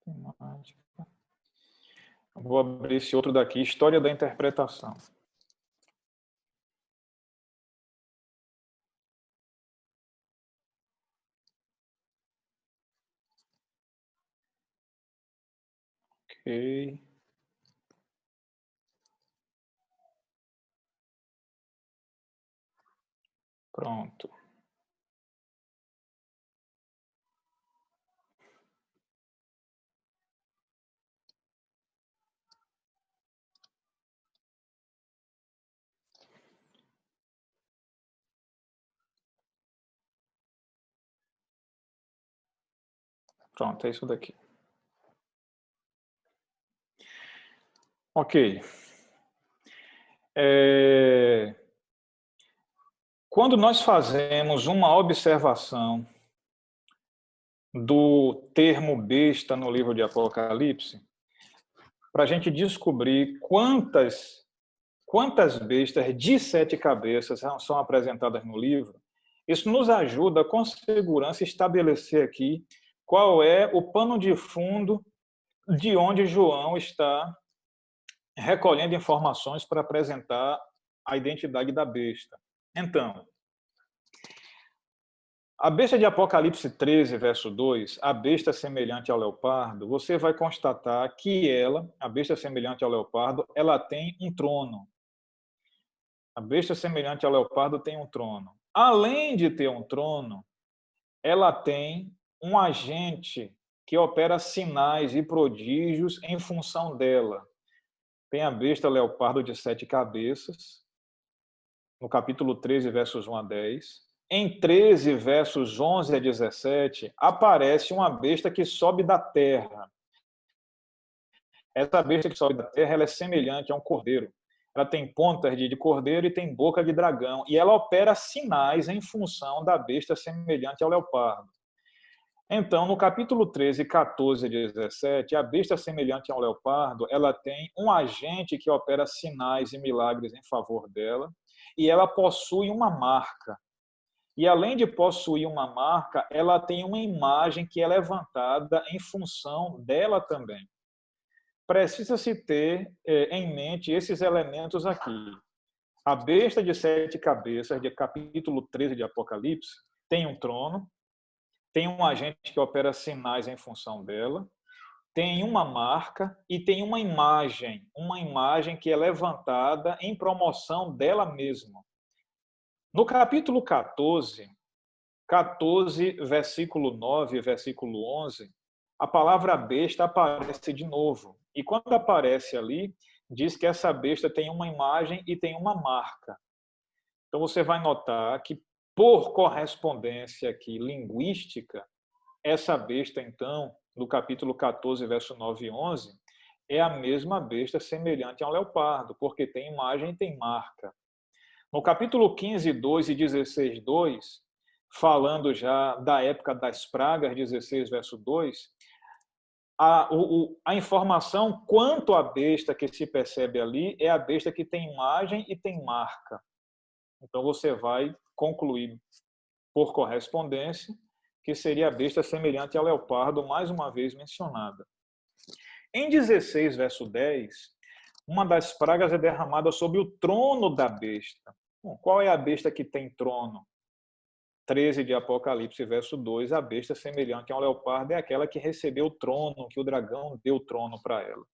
Temática. Vou abrir esse outro daqui, História da Interpretação. Ok. Pronto. Pronto, é isso daqui. Ok. Quando nós fazemos uma observação do termo besta no livro de Apocalipse, para a gente descobrir quantas bestas de 7 cabeças são apresentadas no livro, isso nos ajuda com segurança a estabelecer aqui qual é o pano de fundo de onde João está recolhendo informações para apresentar a identidade da besta. Então, a besta de Apocalipse 13, verso 2, a besta semelhante ao leopardo, você vai constatar que a besta semelhante ao leopardo, ela tem um trono. A besta semelhante ao leopardo tem um trono. Além de ter um trono, ela tem um agente que opera sinais e prodígios em função dela. Tem a besta leopardo de 7 cabeças, no capítulo 13, versos 1 a 10. Em 13, versos 11 a 17, aparece uma besta que sobe da terra. Essa besta que sobe da terra, ela é semelhante a um cordeiro. ela tem pontas de cordeiro e tem boca de dragão, e ela opera sinais em função da besta semelhante ao leopardo. Então, no capítulo 13, 14 e 17, a besta semelhante ao leopardo, ela tem um agente que opera sinais e milagres em favor dela, e ela possui uma marca. E além de possuir uma marca, ela tem uma imagem que é levantada em função dela também. Precisa-se ter em mente esses elementos aqui. A besta de 7 cabeças, de capítulo 13 de Apocalipse, tem um trono, tem um agente que opera sinais em função dela, tem uma marca e tem uma imagem que é levantada em promoção dela mesma. No capítulo 14, versículo 9 e versículo 11, a palavra besta aparece de novo. E quando aparece ali, diz que essa besta tem uma imagem e tem uma marca. Então você vai notar que, por correspondência aqui linguística, essa besta, então, no capítulo 14, verso 9 e 11, é a mesma besta semelhante a um leopardo, porque tem imagem e tem marca. No capítulo 15, 2 e 16, 2, falando já da época das pragas, 16, verso 2, a informação quanto à besta que se percebe ali é a besta que tem imagem e tem marca. Então você vai concluir por correspondência que seria a besta semelhante ao leopardo, mais uma vez mencionada. Em 16, verso 10, uma das pragas é derramada sobre o trono da besta. Bom, qual é a besta que tem trono? 13 de Apocalipse, verso 2, a besta semelhante a um leopardo é aquela que recebeu o trono, que o dragão deu o trono para ela.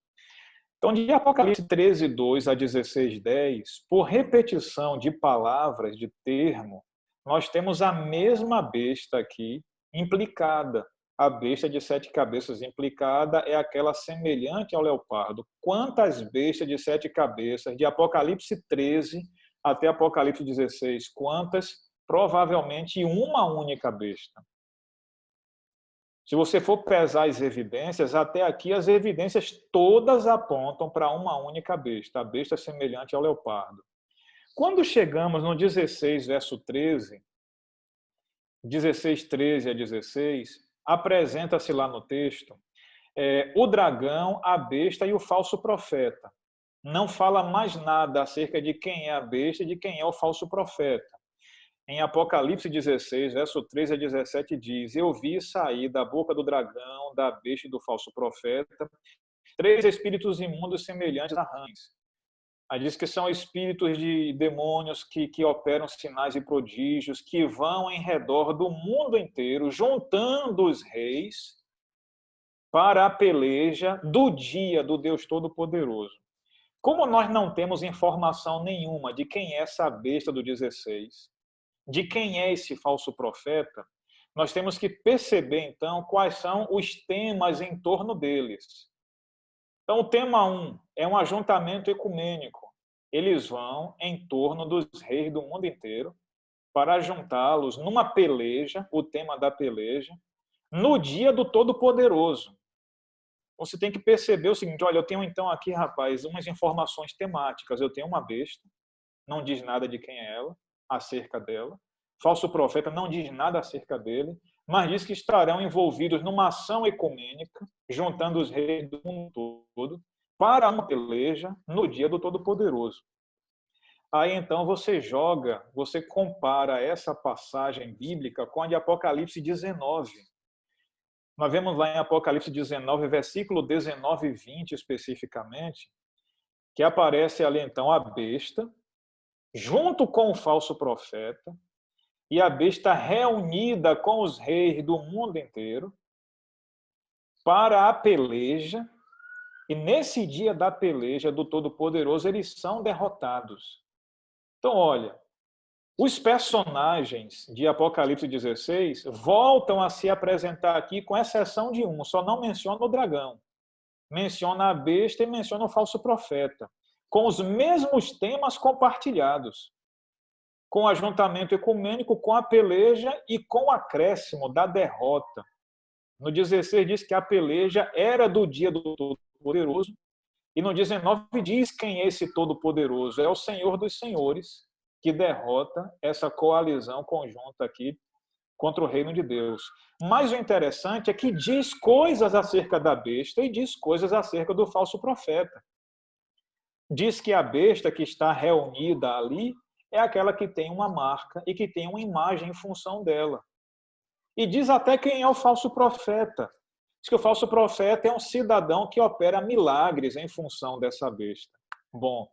Então, de Apocalipse 13, 2 a 16, 10, por repetição de palavras, de termo, nós temos a mesma besta aqui implicada. A besta de 7 cabeças implicada é aquela semelhante ao leopardo. Quantas bestas de 7 cabeças, de Apocalipse 13 até Apocalipse 16, quantas? Provavelmente uma única besta. Se você for pesar as evidências, até aqui as evidências todas apontam para uma única besta, a besta semelhante ao leopardo. Quando chegamos no 16, verso 13, 16, 13 a 16, apresenta-se lá no texto o dragão, a besta e o falso profeta. Não fala mais nada acerca de quem é a besta e de quem é o falso profeta. Em Apocalipse 16, verso 13 a 17, diz: Eu vi sair da boca do dragão, da besta e do falso profeta, 3 espíritos imundos semelhantes a rãs. Aí diz que são espíritos de demônios que operam sinais e prodígios, que vão em redor do mundo inteiro, juntando os reis para a peleja do dia do Deus Todo-Poderoso. Como nós não temos informação nenhuma de quem é essa besta do 16, de quem é esse falso profeta, nós temos que perceber, então, quais são os temas em torno deles. Então, o tema 1 é um ajuntamento ecumênico. Eles vão em torno dos reis do mundo inteiro para juntá-los numa peleja, o tema da peleja, no dia do Todo-Poderoso. Você tem que perceber o seguinte: olha, eu tenho então aqui, rapaz, umas informações temáticas. Eu tenho uma besta, não diz nada de quem é ela, acerca dela. Falso profeta não diz nada acerca dele, mas diz que estarão envolvidos numa ação ecumênica, juntando os reis do mundo todo, para uma peleja no dia do Todo-Poderoso. Aí então você compara essa passagem bíblica com a de Apocalipse 19. Nós vemos lá em Apocalipse 19, versículo 19 e 20 especificamente, que aparece ali então a besta, junto com o falso profeta, e a besta reunida com os reis do mundo inteiro para a peleja, e nesse dia da peleja do Todo-Poderoso eles são derrotados. Então, olha, os personagens de Apocalipse 16 voltam a se apresentar aqui, com exceção de um, só não menciona o dragão. Menciona a besta e menciona o falso profeta, com os mesmos temas compartilhados, com o ajuntamento ecumênico, com a peleja e com o acréscimo da derrota. No 16 diz que a peleja era do dia do Todo-Poderoso E no 19 diz quem é esse Todo-Poderoso. É o Senhor dos Senhores que derrota essa coalizão conjunta aqui contra o reino de Deus. Mas o interessante é que diz coisas acerca da besta e diz coisas acerca do falso profeta. Diz que a besta que está reunida ali é aquela que tem uma marca e que tem uma imagem em função dela. E diz até quem é o falso profeta. Diz que o falso profeta é um cidadão que opera milagres em função dessa besta. Bom,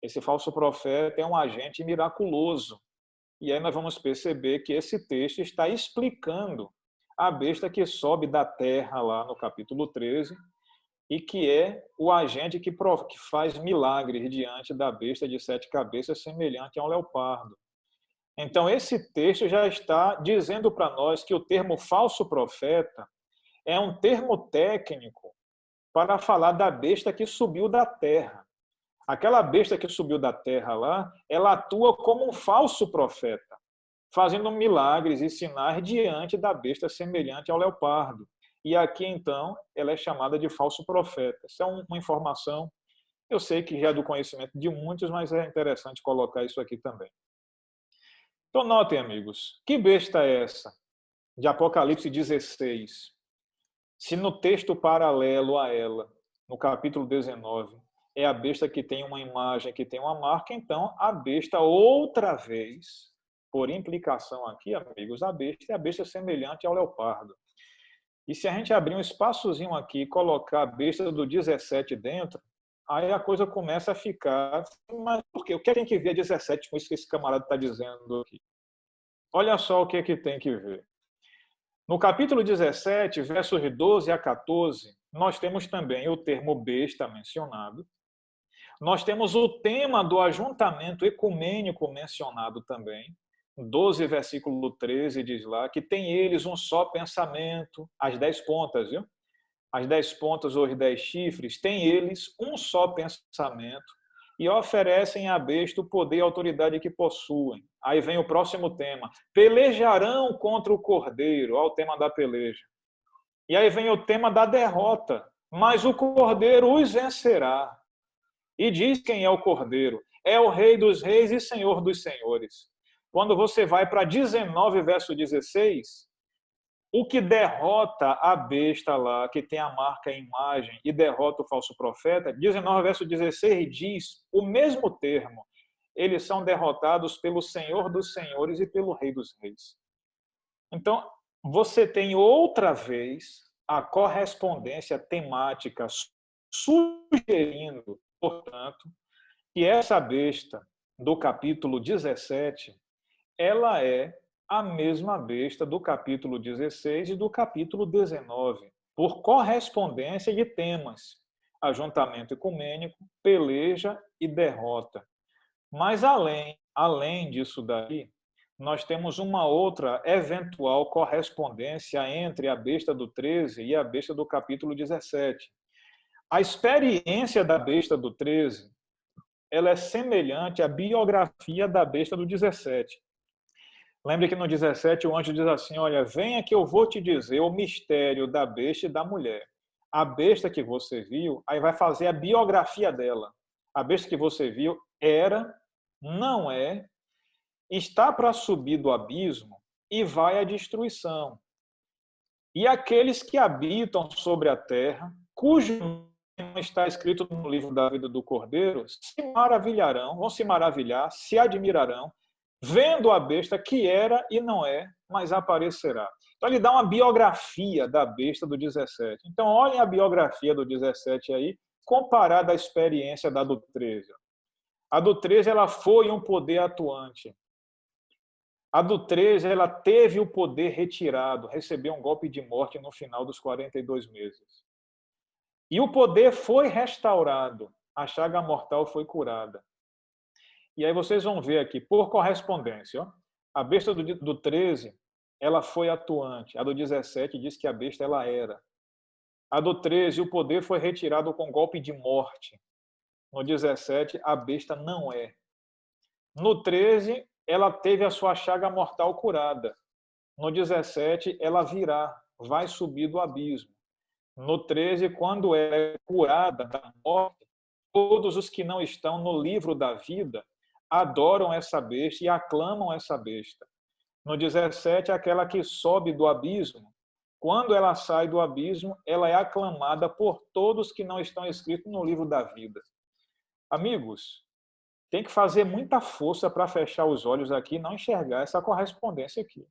esse falso profeta é um agente miraculoso. E aí nós vamos perceber que esse texto está explicando a besta que sobe da terra lá no capítulo 13 e que é o agente que faz milagres diante da besta de 7 cabeças semelhante a um leopardo. Então esse texto já está dizendo para nós que o termo falso profeta é um termo técnico para falar da besta que subiu da terra. Aquela besta que subiu da terra lá, ela atua como um falso profeta, fazendo milagres e sinais diante da besta semelhante ao leopardo. E aqui, então, ela é chamada de falso profeta. Isso é uma informação, eu sei que já é do conhecimento de muitos, mas é interessante colocar isso aqui também. Então, notem, amigos, que besta é essa? De Apocalipse 16. Se no texto paralelo a ela, no capítulo 19, é a besta que tem uma imagem, que tem uma marca, então a besta outra vez, por implicação aqui, amigos, a besta é a besta semelhante ao leopardo. E se a gente abrir um espaçozinho aqui e colocar a besta do 17 dentro, aí a coisa começa a ficar... Mas por quê? O que a gente vê 17 com isso que esse camarada está dizendo aqui? Olha só o que é que tem que ver. No capítulo 17, versos 12 a 14, nós temos também o termo besta mencionado. Nós temos o tema do ajuntamento ecumênico mencionado também. 12, versículo 13, diz lá que tem eles um só pensamento, as 10 pontas, viu? As 10 pontas ou os 10 chifres, tem eles um só pensamento e oferecem à besta o poder e a autoridade que possuem. Aí vem o próximo tema. Pelejarão contra o cordeiro, olha o tema da peleja. E aí vem o tema da derrota, mas o cordeiro os vencerá. E diz quem é o cordeiro. É o rei dos reis e senhor dos senhores. Quando você vai para 19, verso 16, o que derrota a besta lá, que tem a marca e a imagem, e derrota o falso profeta, 19, verso 16, diz o mesmo termo. Eles são derrotados pelo Senhor dos senhores e pelo Rei dos reis. Então, você tem outra vez a correspondência temática sugerindo, portanto, que essa besta do capítulo 17, ela é a mesma besta do capítulo 16 e do capítulo 19, por correspondência de temas: ajuntamento ecumênico, peleja e derrota. Mas além disso daí, nós temos uma outra eventual correspondência entre a besta do 13 e a besta do capítulo 17. A experiência da besta do 13, ela é semelhante à biografia da besta do 17. Lembre que no 17 o anjo diz assim: olha, venha que eu vou te dizer o mistério da besta e da mulher. A besta que você viu, aí vai fazer a biografia dela. A besta que você viu era, não é, está para subir do abismo e vai à destruição. E aqueles que habitam sobre a terra, cujo nome está escrito no livro da vida do Cordeiro, se maravilharão, vão se maravilhar, se admirarão, vendo a besta que era e não é, mas aparecerá. Então ele dá uma biografia da besta do 17. Então olhem a biografia do 17 aí, comparada à experiência da do 13. A do 13 ela foi um poder atuante. A do 13 ela teve o poder retirado, recebeu um golpe de morte no final dos 42 meses. E o poder foi restaurado, a chaga mortal foi curada. E aí vocês vão ver aqui, por correspondência, ó, a besta do 13, ela foi atuante. A do 17 diz que a besta ela era. A do 13, o poder foi retirado com golpe de morte. No 17, a besta não é. No 13, ela teve a sua chaga mortal curada. No 17, ela virá, vai subir do abismo. No 13, quando ela é curada da morte, todos os que não estão no livro da vida adoram essa besta e aclamam essa besta. No 17, aquela que sobe do abismo, quando ela sai do abismo, ela é aclamada por todos que não estão escritos no livro da vida. Amigos, tem que fazer muita força para fechar os olhos aqui e não enxergar essa correspondência aqui.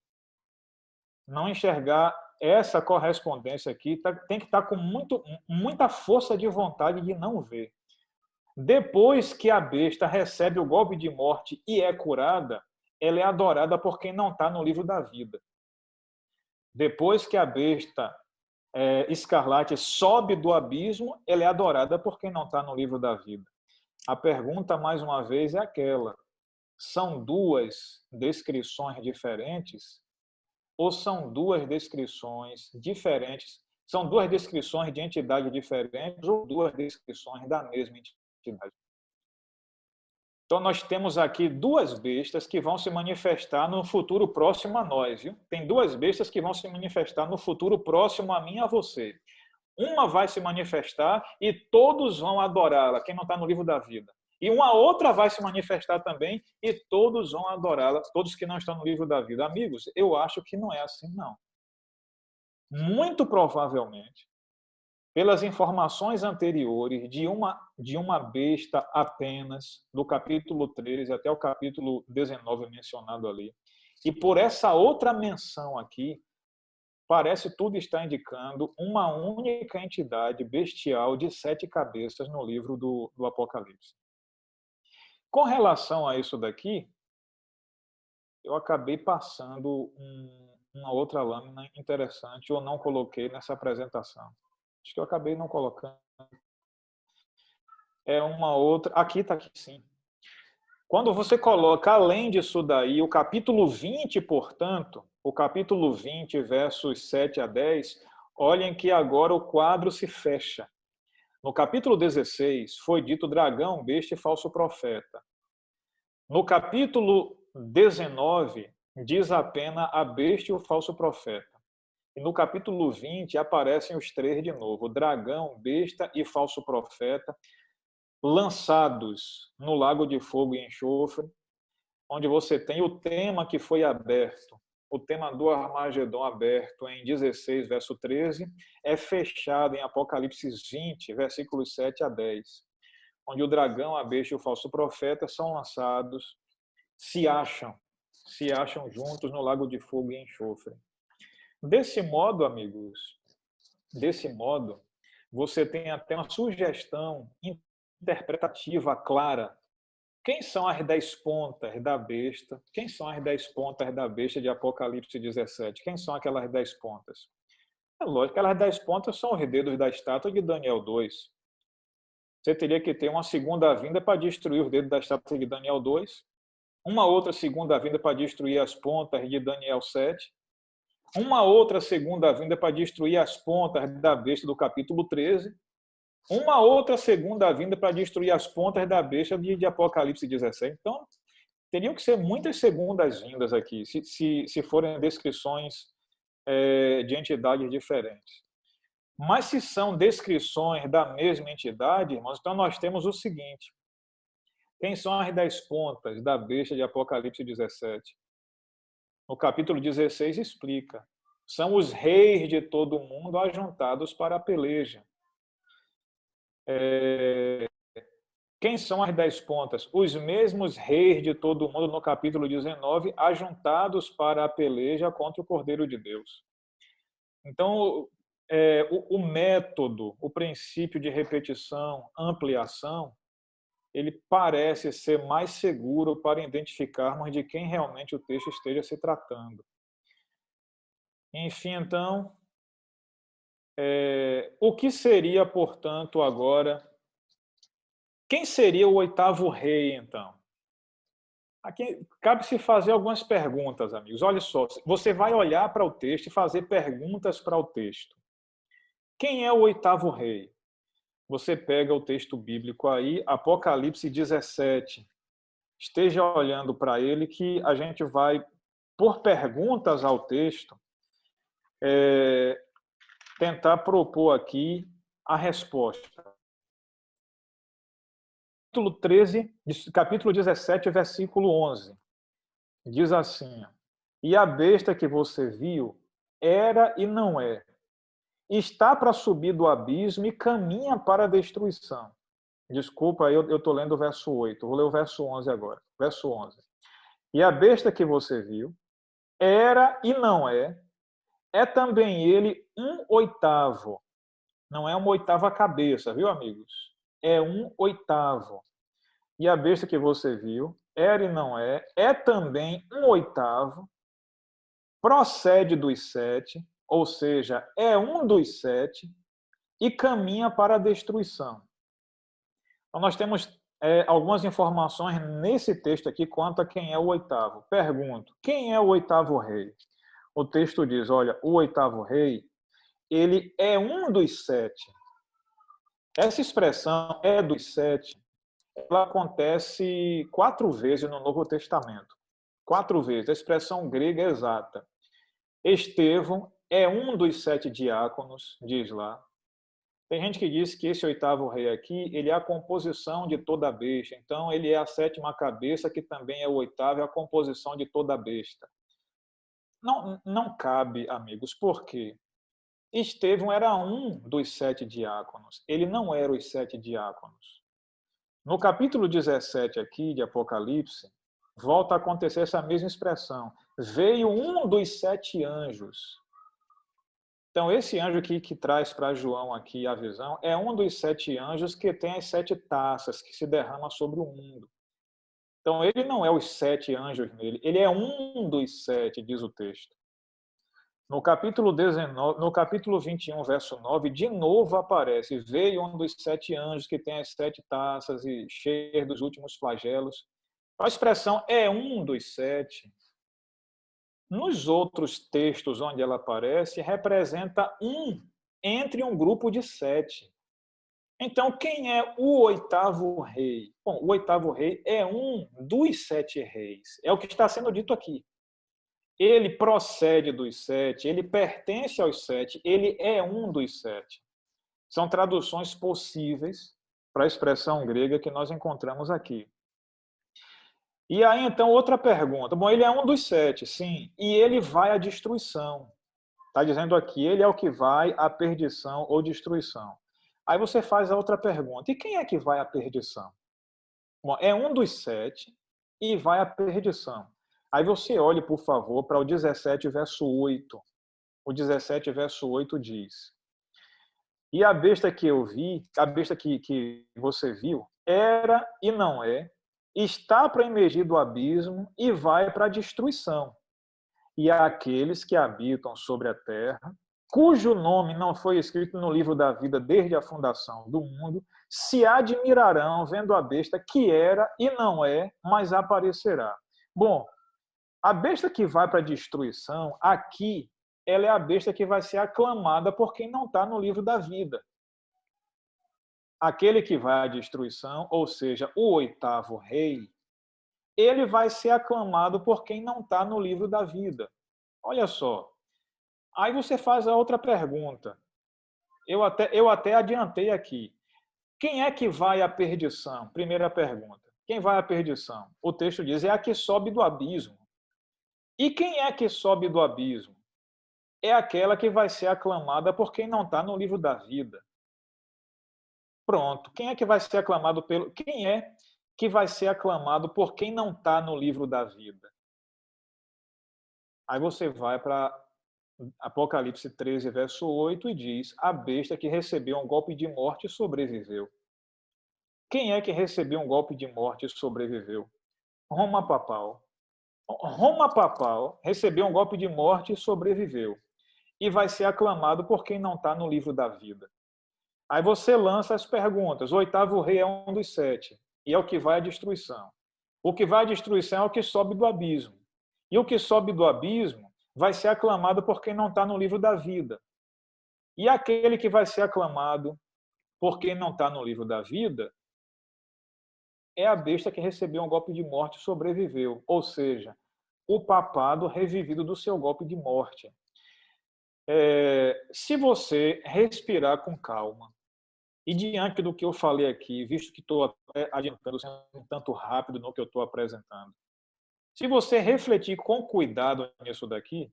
Não enxergar essa correspondência aqui, tem que estar com muita força de vontade de não ver. Depois que a besta recebe o golpe de morte e é curada, ela é adorada por quem não está no livro da vida. Depois que a besta escarlate sobe do abismo, ela é adorada por quem não está no livro da vida. A pergunta, mais uma vez, é aquela: são duas descrições diferentes? Ou são duas descrições diferentes? São duas descrições de entidade diferentes ou duas descrições da mesma entidade? Então, nós temos aqui duas bestas que vão se manifestar no futuro próximo a nós. Viu? Tem duas bestas que vão se manifestar no futuro próximo a mim e a você. Uma vai se manifestar e todos vão adorá-la, quem não está no livro da vida. E uma outra vai se manifestar também e todos vão adorá-la, todos que não estão no livro da vida. Amigos, eu acho que não é assim, não. Muito provavelmente, pelas informações anteriores de uma besta apenas, do capítulo 13 até o capítulo 19 mencionado ali, e por essa outra menção aqui, parece tudo estar indicando uma única entidade bestial de 7 cabeças no livro do Apocalipse. Com relação a isso daqui, eu acabei passando uma outra lâmina interessante, eu não coloquei nessa apresentação. Acho que eu acabei não colocando. É uma outra. Aqui está aqui sim. Quando você coloca, além disso daí, o capítulo 20, portanto, o capítulo 20, versos 7 a 10, olhem que agora o quadro se fecha. No capítulo 16, foi dito dragão, besta e falso profeta. No capítulo 19, diz apenas a besta e o falso profeta. E no capítulo 20, aparecem os três de novo, dragão, besta e falso profeta, lançados no lago de fogo e enxofre, onde você tem o tema que foi aberto, o tema do Armagedon aberto em 16, verso 13, é fechado em Apocalipse 20, versículos 7 a 10, onde o dragão, a besta e o falso profeta são lançados, se acham juntos no lago de fogo e enxofre. Desse modo, amigos, você tem até uma sugestão interpretativa clara. Quem são as 10 pontas da besta? Quem são as 10 pontas da besta de Apocalipse 17? Quem são aquelas 10 pontas? É lógico que aquelas 10 pontas são os dedos da estátua de Daniel 2. Você teria que ter uma segunda vinda para destruir os dedos da estátua de Daniel 2, uma outra segunda vinda para destruir as pontas de Daniel 7, uma outra segunda vinda para destruir as pontas da besta do capítulo 13, uma outra segunda vinda para destruir as pontas da besta de Apocalipse 17. Então, teriam que ser muitas segundas vindas aqui, se forem descrições de entidades diferentes. Mas se são descrições da mesma entidade, irmãos, então nós temos o seguinte: quem são as 10 pontas da besta de Apocalipse 17? No capítulo 16 explica. São os reis de todo o mundo ajuntados para a peleja. Quem são as 10 pontas? Os mesmos reis de todo o mundo, no capítulo 19, ajuntados para a peleja contra o Cordeiro de Deus. Então, o método, o princípio de repetição, ampliação, ele parece ser mais seguro para identificarmos de quem realmente o texto esteja se tratando. Enfim, então, o que seria, portanto, agora... Quem seria o oitavo rei, então? Aqui cabe-se fazer algumas perguntas, amigos. Olha só, você vai olhar para o texto e fazer perguntas para o texto. Quem é o oitavo rei? Você pega o texto bíblico aí, Apocalipse 17. Esteja olhando para ele que a gente vai, por perguntas ao texto, tentar propor aqui a resposta. Capítulo 13, capítulo 17, versículo 11. Diz assim: e a besta que você viu era e não é. Está para subir do abismo e caminha para a destruição. Desculpa, eu estou lendo o verso 8. Vou ler o verso 11 agora. Verso 11. E a besta que você viu era e não é também ele 1/8. Não é 1/8 cabeça, viu, amigos? É 1/8. E a besta que você viu era e não é também 1/8, procede dos 7, ou seja, é um dos 7, e caminha para a destruição. Então, nós temos algumas informações nesse texto aqui quanto a quem é o 8º. Pergunto, quem é o 8º rei? O texto diz, olha, o 8º rei, ele é um dos 7. Essa expressão é dos 7, ela acontece 4 vezes no Novo Testamento. 4 vezes, a expressão grega é exata. Estevão é um dos 7 diáconos, diz lá. Tem gente que diz que esse 8º rei aqui, ele é a composição de toda a besta. Então, ele é a 7ª cabeça, que também é o 8º, é a composição de toda a besta. Não cabe, amigos. Por quê? Estevão era um dos 7 diáconos. Ele não era os 7 diáconos. No capítulo 17 aqui de Apocalipse, volta a acontecer essa mesma expressão. Veio um dos 7 anjos. Então, esse anjo aqui que traz para João aqui a visão é um dos 7 anjos que tem as 7 taças que se derramam sobre o mundo. Então, ele não é os 7 anjos nele, ele é um dos 7, diz o texto. No capítulo 19, no capítulo 21, verso 9, de novo aparece, veio um dos 7 anjos que tem as 7 taças e cheio dos últimos flagelos. A expressão é um dos 7. Nos outros textos onde ela aparece, representa um entre um grupo de 7. Então, quem é o 8º rei? Bom, o 8º rei é um dos 7 reis. É o que está sendo dito aqui. Ele procede dos 7, ele pertence aos 7, ele é um dos 7. São traduções possíveis para a expressão grega que nós encontramos aqui. E aí, então, outra pergunta. Bom, ele é um dos 7, sim, e ele vai à destruição. Está dizendo aqui, ele é o que vai à perdição ou destruição. Aí você faz a outra pergunta. E quem é que vai à perdição? Bom, é um dos 7 e vai à perdição. Aí você olhe, por favor, para o 17, verso 8. O 17, verso 8 diz: e a besta que eu vi, a besta que você viu, era e não é, está para emergir do abismo e vai para a destruição. E há aqueles que habitam sobre a terra, cujo nome não foi escrito no livro da vida desde a fundação do mundo, se admirarão vendo a besta que era e não é, mas aparecerá. Bom, a besta que vai para a destruição, aqui, ela é a besta que vai ser aclamada por quem não está no livro da vida. Aquele que vai à destruição, ou seja, o 8º rei, ele vai ser aclamado por quem não está no livro da vida. Olha só. Aí você faz a outra pergunta. Eu até adiantei aqui. Quem é que vai à perdição? Primeira pergunta. Quem vai à perdição? O texto diz, é a que sobe do abismo. E quem é que sobe do abismo? É aquela que vai ser aclamada por quem não está no livro da vida. Pronto. Quem é que vai ser aclamado pelo... Quem é que vai ser aclamado por quem não está no livro da vida? Aí você vai para Apocalipse 13, verso 8, e diz, a besta que recebeu um golpe de morte sobreviveu. Quem é que recebeu um golpe de morte e sobreviveu? Roma Papal. Roma Papal recebeu um golpe de morte e sobreviveu. E vai ser aclamado por quem não está no livro da vida. Aí você lança as perguntas. O 8º rei é um dos 7, e é o que vai à destruição. O que vai à destruição é o que sobe do abismo. E o que sobe do abismo vai ser aclamado por quem não está no livro da vida. E aquele que vai ser aclamado por quem não está no livro da vida é a besta que recebeu um golpe de morte e sobreviveu. Ou seja, o papado revivido do seu golpe de morte. Se você respirar com calma, e diante do que eu falei aqui, visto que estou adiantando, sendo um tanto rápido no que eu estou apresentando, se você refletir com cuidado nisso daqui,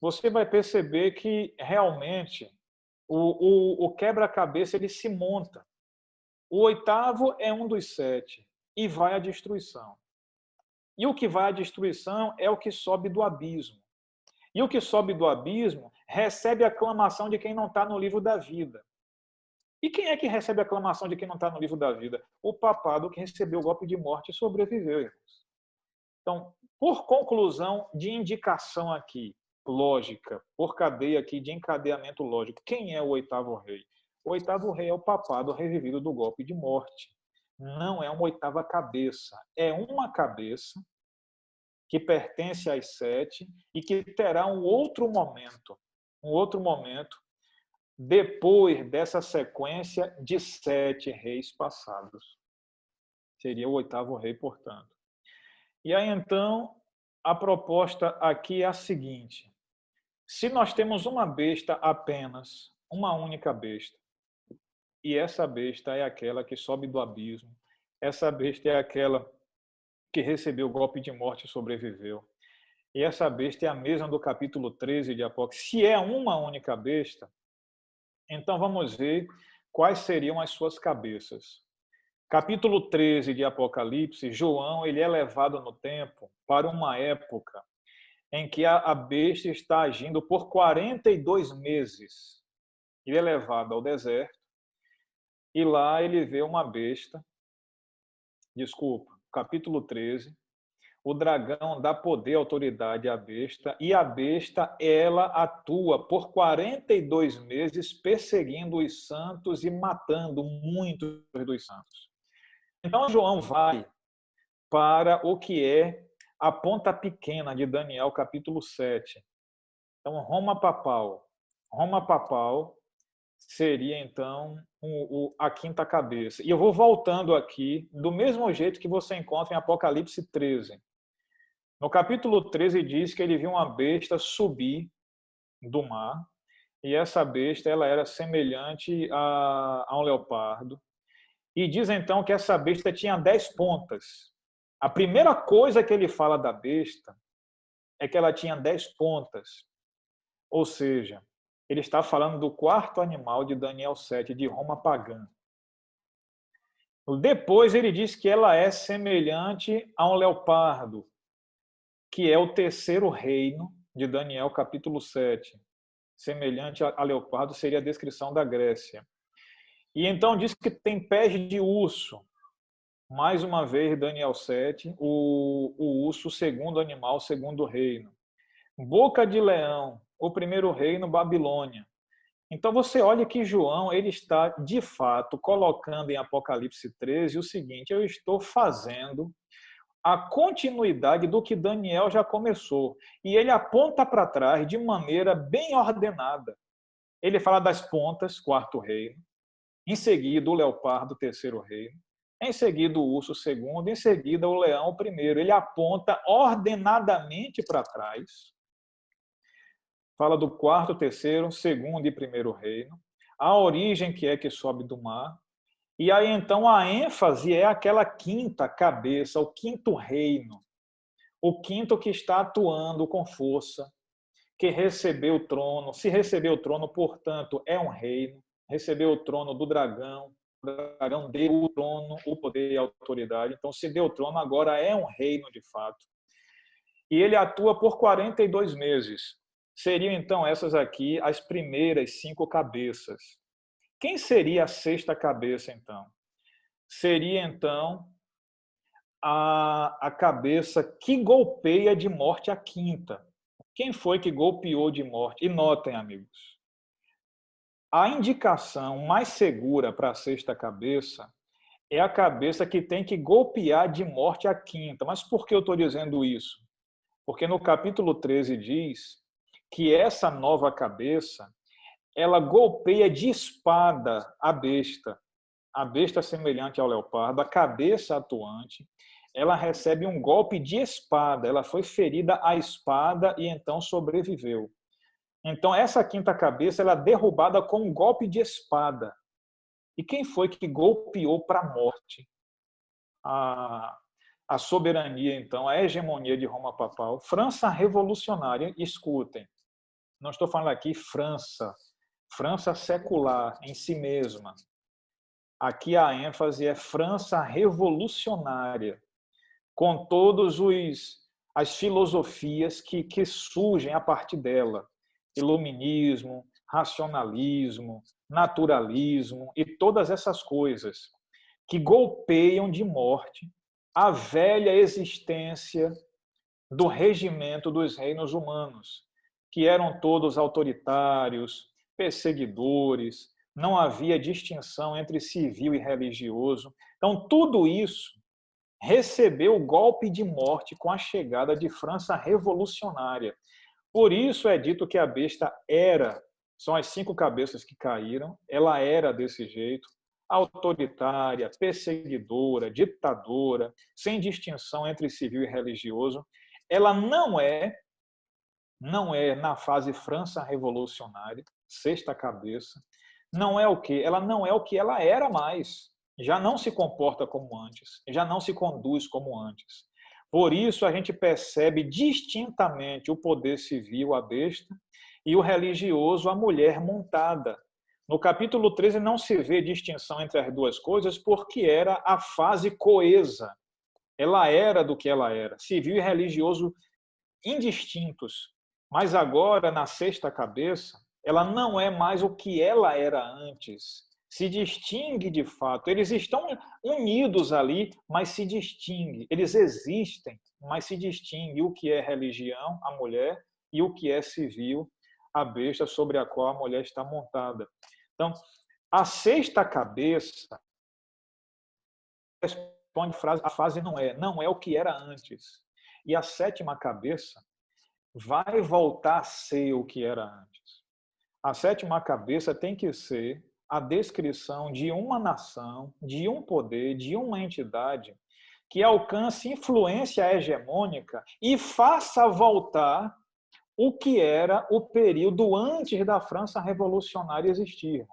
você vai perceber que realmente o quebra-cabeça ele se monta. O oitavo é um dos 7 e vai à destruição. E o que vai à destruição é o que sobe do abismo. E o que sobe do abismo recebe a aclamação de quem não está no livro da vida. E quem é que recebe a aclamação de quem não está no livro da vida? O papado que recebeu o golpe de morte e sobreviveu, irmãos. Então, por conclusão de indicação aqui, lógica, por cadeia aqui de encadeamento lógico, quem é o oitavo rei? O oitavo rei é o papado revivido do golpe de morte. Não é uma oitava cabeça, é uma cabeça que pertence às 7 e que terá um outro momento depois dessa sequência de 7 reis passados. Seria o oitavo rei, portanto. E aí, então, a proposta aqui é a seguinte: se nós temos uma besta apenas, uma única besta, e essa besta é aquela que sobe do abismo, essa besta é aquela que recebeu o golpe de morte e sobreviveu, e essa besta é a mesma do capítulo 13 de Apocalipse. Se é uma única besta, então vamos ver quais seriam as suas cabeças. Capítulo 13 de Apocalipse, João ele é levado no tempo para uma época em que a besta está agindo por 42 meses. Ele é levado ao deserto e lá ele vê uma besta, capítulo 13, o dragão dá poder e autoridade à besta, e a besta, ela atua por 42 meses perseguindo os santos e matando muitos dos santos. Então, João vai para o que é a ponta pequena de Daniel, capítulo 7. Então, Roma Papal. Roma Papal seria, então, a quinta cabeça. E eu vou voltando aqui, do mesmo jeito que você encontra em Apocalipse 13. No capítulo 13 diz que ele viu uma besta subir do mar, e essa besta ela era semelhante a um leopardo. E diz então que essa besta tinha 10 pontas. A primeira coisa que ele fala da besta é que ela tinha 10 pontas. Ou seja, ele está falando do quarto animal de Daniel 7, de Roma pagã. Depois ele diz que ela é semelhante a um leopardo, que é o terceiro reino de Daniel capítulo 7. Semelhante a leopardo seria a descrição da Grécia. E então diz que tem pés de urso. Mais uma vez, Daniel 7, o urso, o segundo animal, o segundo reino. Boca de leão, o primeiro reino, Babilônia. Então você olha que João ele está, de fato, colocando em Apocalipse 13 o seguinte: eu estou fazendo a continuidade do que Daniel já começou. E ele aponta para trás de maneira bem ordenada. Ele fala das pontas, quarto reino. Em seguida, o leopardo, terceiro reino. Em seguida, o urso, segundo. Em seguida, o leão, o primeiro. Ele aponta ordenadamente para trás. Fala do quarto, terceiro, segundo e primeiro reino. A origem que sobe do mar. E aí, então, a ênfase é aquela quinta cabeça, o quinto reino. O quinto que está atuando com força, que recebeu o trono. Se recebeu o trono, portanto, é um reino. Recebeu o trono do dragão. O dragão deu o trono, o poder e a autoridade. Então, se deu o trono, agora é um reino de fato. E ele atua por 42 meses. Seriam, então, essas aqui as primeiras 5 cabeças. Quem seria a sexta cabeça, então? Seria, então, a cabeça que golpeia de morte a quinta. Quem foi que golpeou de morte? E notem, amigos, a indicação mais segura para a sexta cabeça é a cabeça que tem que golpear de morte a quinta. Mas por que eu estou dizendo isso? Porque no capítulo 13 diz que essa nova cabeça ela golpeia de espada a besta semelhante ao leopardo, a cabeça atuante, ela recebe um golpe de espada, ela foi ferida à espada e então sobreviveu. Então, essa quinta cabeça ela é derrubada com um golpe de espada. E quem foi que golpeou para a morte a soberania, então, a hegemonia de Roma papal? França revolucionária, escutem, não estou falando aqui França secular em si mesma. Aqui a ênfase é França revolucionária, com todas as filosofias que surgem a partir dela. Iluminismo, racionalismo, naturalismo e todas essas coisas que golpeiam de morte a velha existência do regimento dos reinos humanos, que eram todos autoritários, perseguidores, não havia distinção entre civil e religioso. Então, tudo isso recebeu o golpe de morte com a chegada de França revolucionária. Por isso é dito que a besta era, são as 5 cabeças que caíram, ela era desse jeito, autoritária, perseguidora, ditadora, sem distinção entre civil e religioso. Ela não é na fase França revolucionária, sexta cabeça, não é o que? Ela não é o que ela era mais. Já não se comporta como antes, já não se conduz como antes. Por isso a gente percebe distintamente o poder civil, a besta, e o religioso, a mulher montada. No capítulo 13 não se vê distinção entre as duas coisas porque era a fase coesa. Ela era do que ela era, civil e religioso indistintos. Mas agora, na sexta cabeça, ela não é mais o que ela era antes. Se distingue de fato. Eles estão unidos ali, mas se distingue. Eles existem, mas se distingue o que é religião, a mulher, e o que é civil, a besta sobre a qual a mulher está montada. Então, a sexta cabeça responde a fase não é o que era antes. E a sétima cabeça vai voltar a ser o que era antes. A sétima cabeça tem que ser a descrição de uma nação, de um poder, de uma entidade que alcance influência hegemônica e faça voltar o que era o período antes da França revolucionária existir.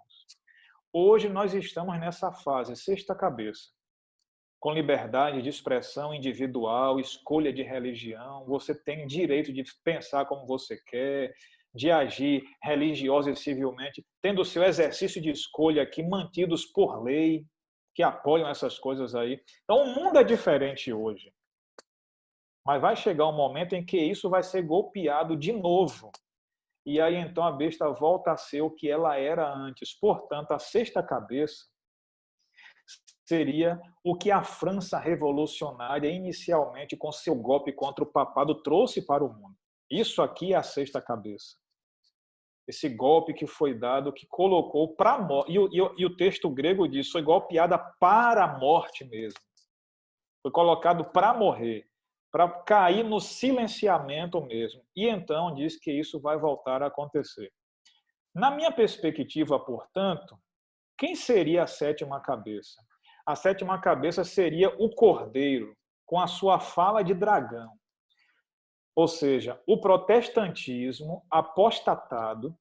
Hoje nós estamos nessa fase, sexta cabeça, com liberdade de expressão individual, escolha de religião, você tem direito de pensar como você quer, de agir religiosa e civilmente, tendo o seu exercício de escolha aqui mantidos por lei, que apoiam essas coisas aí. Então, o mundo é diferente hoje. Mas vai chegar um momento em que isso vai ser golpeado de novo. E aí, então, a besta volta a ser o que ela era antes. Portanto, a sexta cabeça seria o que a França revolucionária, inicialmente, com seu golpe contra o papado, trouxe para o mundo. Isso aqui é a sexta cabeça. Esse golpe que foi dado, que colocou para a morte. E o texto grego diz, foi golpeada para a morte mesmo. Foi colocado para morrer, para cair no silenciamento mesmo. E então diz que isso vai voltar a acontecer. Na minha perspectiva, portanto, quem seria a sétima cabeça? A sétima cabeça seria o cordeiro, com a sua fala de dragão. Ou seja, o protestantismo apostatado,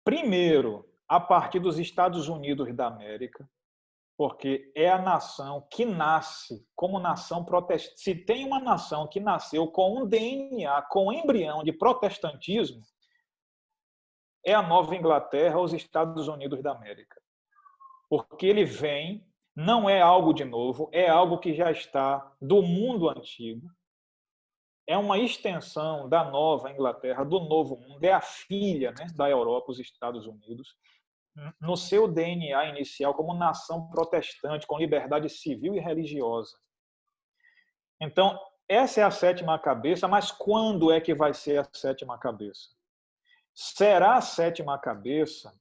primeiro, a partir dos Estados Unidos da América, porque é a nação que nasce como nação protestante. Se tem uma nação que nasceu com um DNA, com um embrião de protestantismo, é a Nova Inglaterra, os Estados Unidos da América. Porque ele vem, não é algo de novo, é algo que já está do mundo antigo, é uma extensão da Nova Inglaterra, do Novo Mundo, é a filha, né, da Europa, os Estados Unidos, no seu DNA inicial como nação protestante, com liberdade civil e religiosa. Então, essa é a sétima cabeça, mas quando é que vai ser a sétima cabeça? Será a sétima cabeça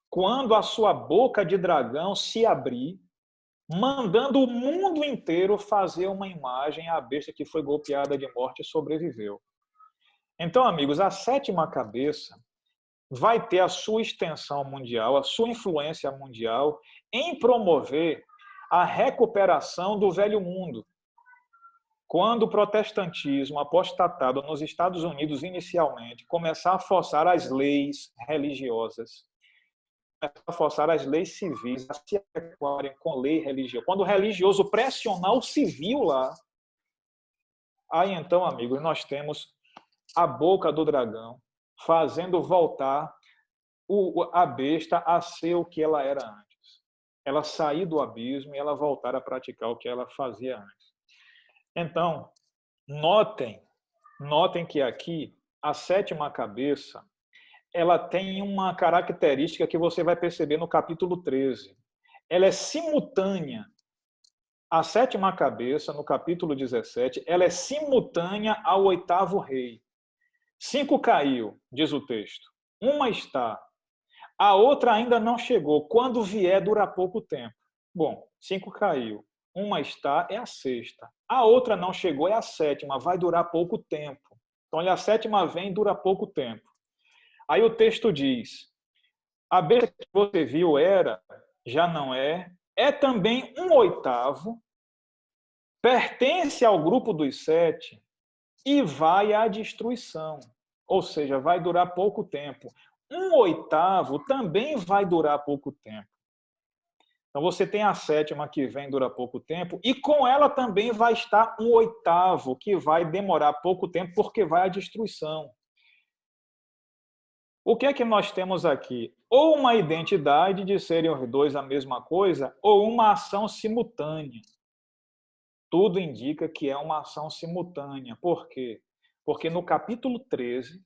quando a sua boca de dragão se abrir, mandando o mundo inteiro fazer uma imagem à besta que foi golpeada de morte e sobreviveu. Então, amigos, a sétima cabeça vai ter a sua extensão mundial, a sua influência mundial em promover a recuperação do velho mundo. quando o protestantismo apostatado nos Estados Unidos inicialmente começar a forçar as leis religiosas, a forçar as leis civis a se adequarem com lei religiosa, quando o religioso pressionar o civil lá, aí então, amigos, nós temos a boca do dragão fazendo voltar a besta a ser o que ela era antes. Ela sair do abismo e ela voltar a praticar o que ela fazia antes. Então, notem que aqui a sétima cabeça, ela tem uma característica que você vai perceber no capítulo 13. Ela é simultânea. A sétima cabeça, no capítulo 17, ela é simultânea ao oitavo rei. 5 caiu, diz o texto. Uma está. A outra ainda não chegou. Quando vier, dura pouco tempo. Bom, 5 caiu. Uma está, é a sexta. A outra não chegou, é a sétima. Vai durar pouco tempo. Então, a sétima vem e dura pouco tempo. Aí o texto diz, a besta que você viu era, já não é também um oitavo, pertence ao grupo dos 7 e vai à destruição. Ou seja, vai durar pouco tempo. Um oitavo também vai durar pouco tempo. Então, você tem a sétima que vem, dura pouco tempo, e com ela também vai estar um oitavo, que vai demorar pouco tempo, porque vai à destruição. O que é que nós temos aqui? Ou uma identidade de serem os dois a mesma coisa, ou uma ação simultânea. Tudo indica que é uma ação simultânea. Por quê? Porque no capítulo 13,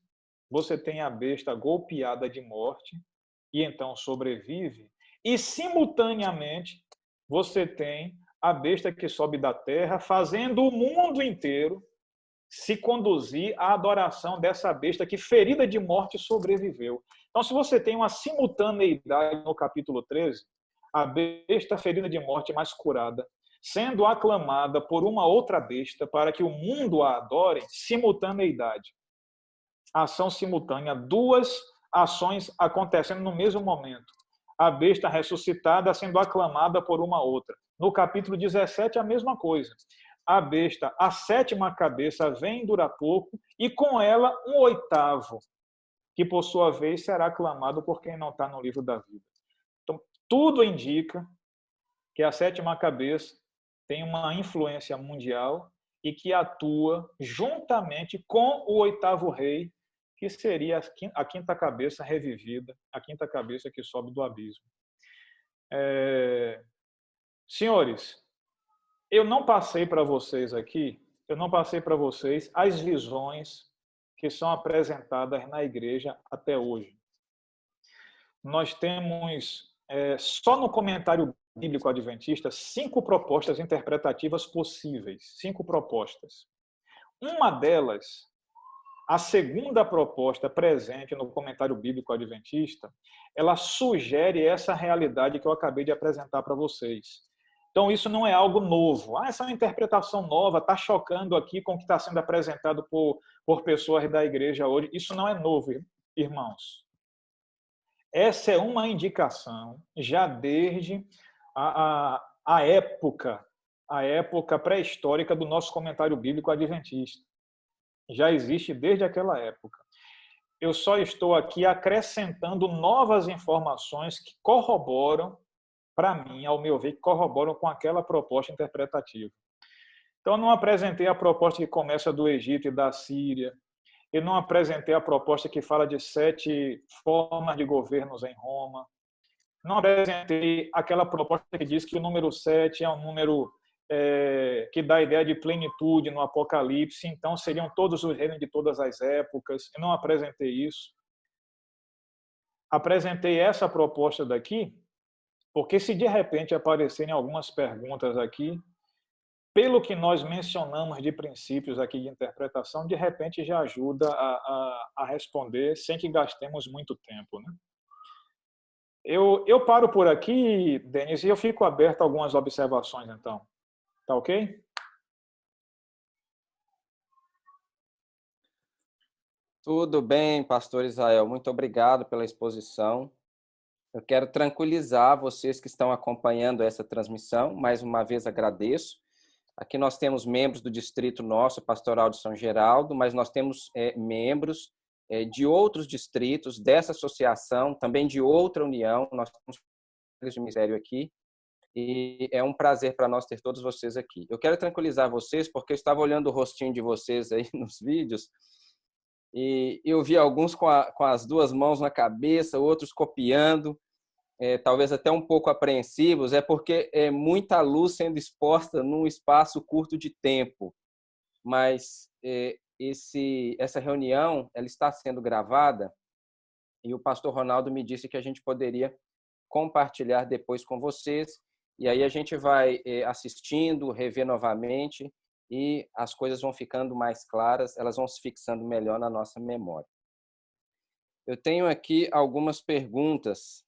você tem a besta golpeada de morte, e então sobrevive, e simultaneamente você tem a besta que sobe da terra, fazendo o mundo inteiro se conduzir à adoração dessa besta que, ferida de morte, sobreviveu. Então, se você tem uma simultaneidade no capítulo 13, a besta ferida de morte mais curada, sendo aclamada por uma outra besta para que o mundo a adore, simultaneidade. Ação simultânea, duas ações acontecendo no mesmo momento. A besta ressuscitada sendo aclamada por uma outra. No capítulo 17, a mesma coisa. A besta, a sétima cabeça, vem durar pouco, e com ela um oitavo, que por sua vez será aclamado por quem não está no livro da vida. Então, tudo indica que a sétima cabeça tem uma influência mundial e que atua juntamente com o oitavo rei, que seria a quinta cabeça revivida, a quinta cabeça que sobe do abismo. Senhores, eu não passei para vocês aqui, as visões que são apresentadas na igreja até hoje. Nós temos, só no comentário bíblico adventista, 5 propostas interpretativas possíveis, 5 propostas. Uma delas, a segunda proposta presente no comentário bíblico adventista, ela sugere essa realidade que eu acabei de apresentar para vocês. Então, isso não é algo novo. Essa é uma interpretação nova, está chocando aqui com o que está sendo apresentado por pessoas da igreja hoje. Isso não é novo, irmãos. Essa é uma indicação já desde a época pré-histórica do nosso comentário bíblico adventista. Já existe desde aquela época. Eu só estou aqui acrescentando novas informações que corroboram, para mim, ao meu ver, que corroboram com aquela proposta interpretativa. Então, eu não apresentei a proposta que começa do Egito e da Síria. Eu não apresentei a proposta que fala de 7 formas de governos em Roma. Não apresentei aquela proposta que diz que o número 7 é um número que dá a ideia de plenitude no Apocalipse, então seriam todos os reinos de todas as épocas. Eu não apresentei isso. Apresentei essa proposta daqui, porque se de repente aparecerem algumas perguntas aqui, pelo que nós mencionamos de princípios aqui de interpretação, de repente já ajuda a responder sem que gastemos muito tempo, né? Eu paro por aqui, Denis, e eu fico aberto a algumas observações, então. Tá ok? Tudo bem, pastor Israel. Muito obrigado pela exposição. Eu quero tranquilizar vocês que estão acompanhando essa transmissão. Mais uma vez agradeço. Aqui nós temos membros do distrito nosso, Pastoral de São Geraldo, mas nós temos membros de outros distritos dessa associação, também de outra união. Nós temos de ministério aqui e é um prazer para nós ter todos vocês aqui. Eu quero tranquilizar vocês porque eu estava olhando o rostinho de vocês aí nos vídeos e eu vi alguns com as duas mãos na cabeça, outros copiando. Talvez até um pouco apreensivos, é porque é muita luz sendo exposta num espaço curto de tempo. Mas essa reunião ela está sendo gravada e o pastor Ronaldo me disse que a gente poderia compartilhar depois com vocês. E aí a gente vai assistindo, rever novamente e as coisas vão ficando mais claras, elas vão se fixando melhor na nossa memória. Eu tenho aqui algumas perguntas.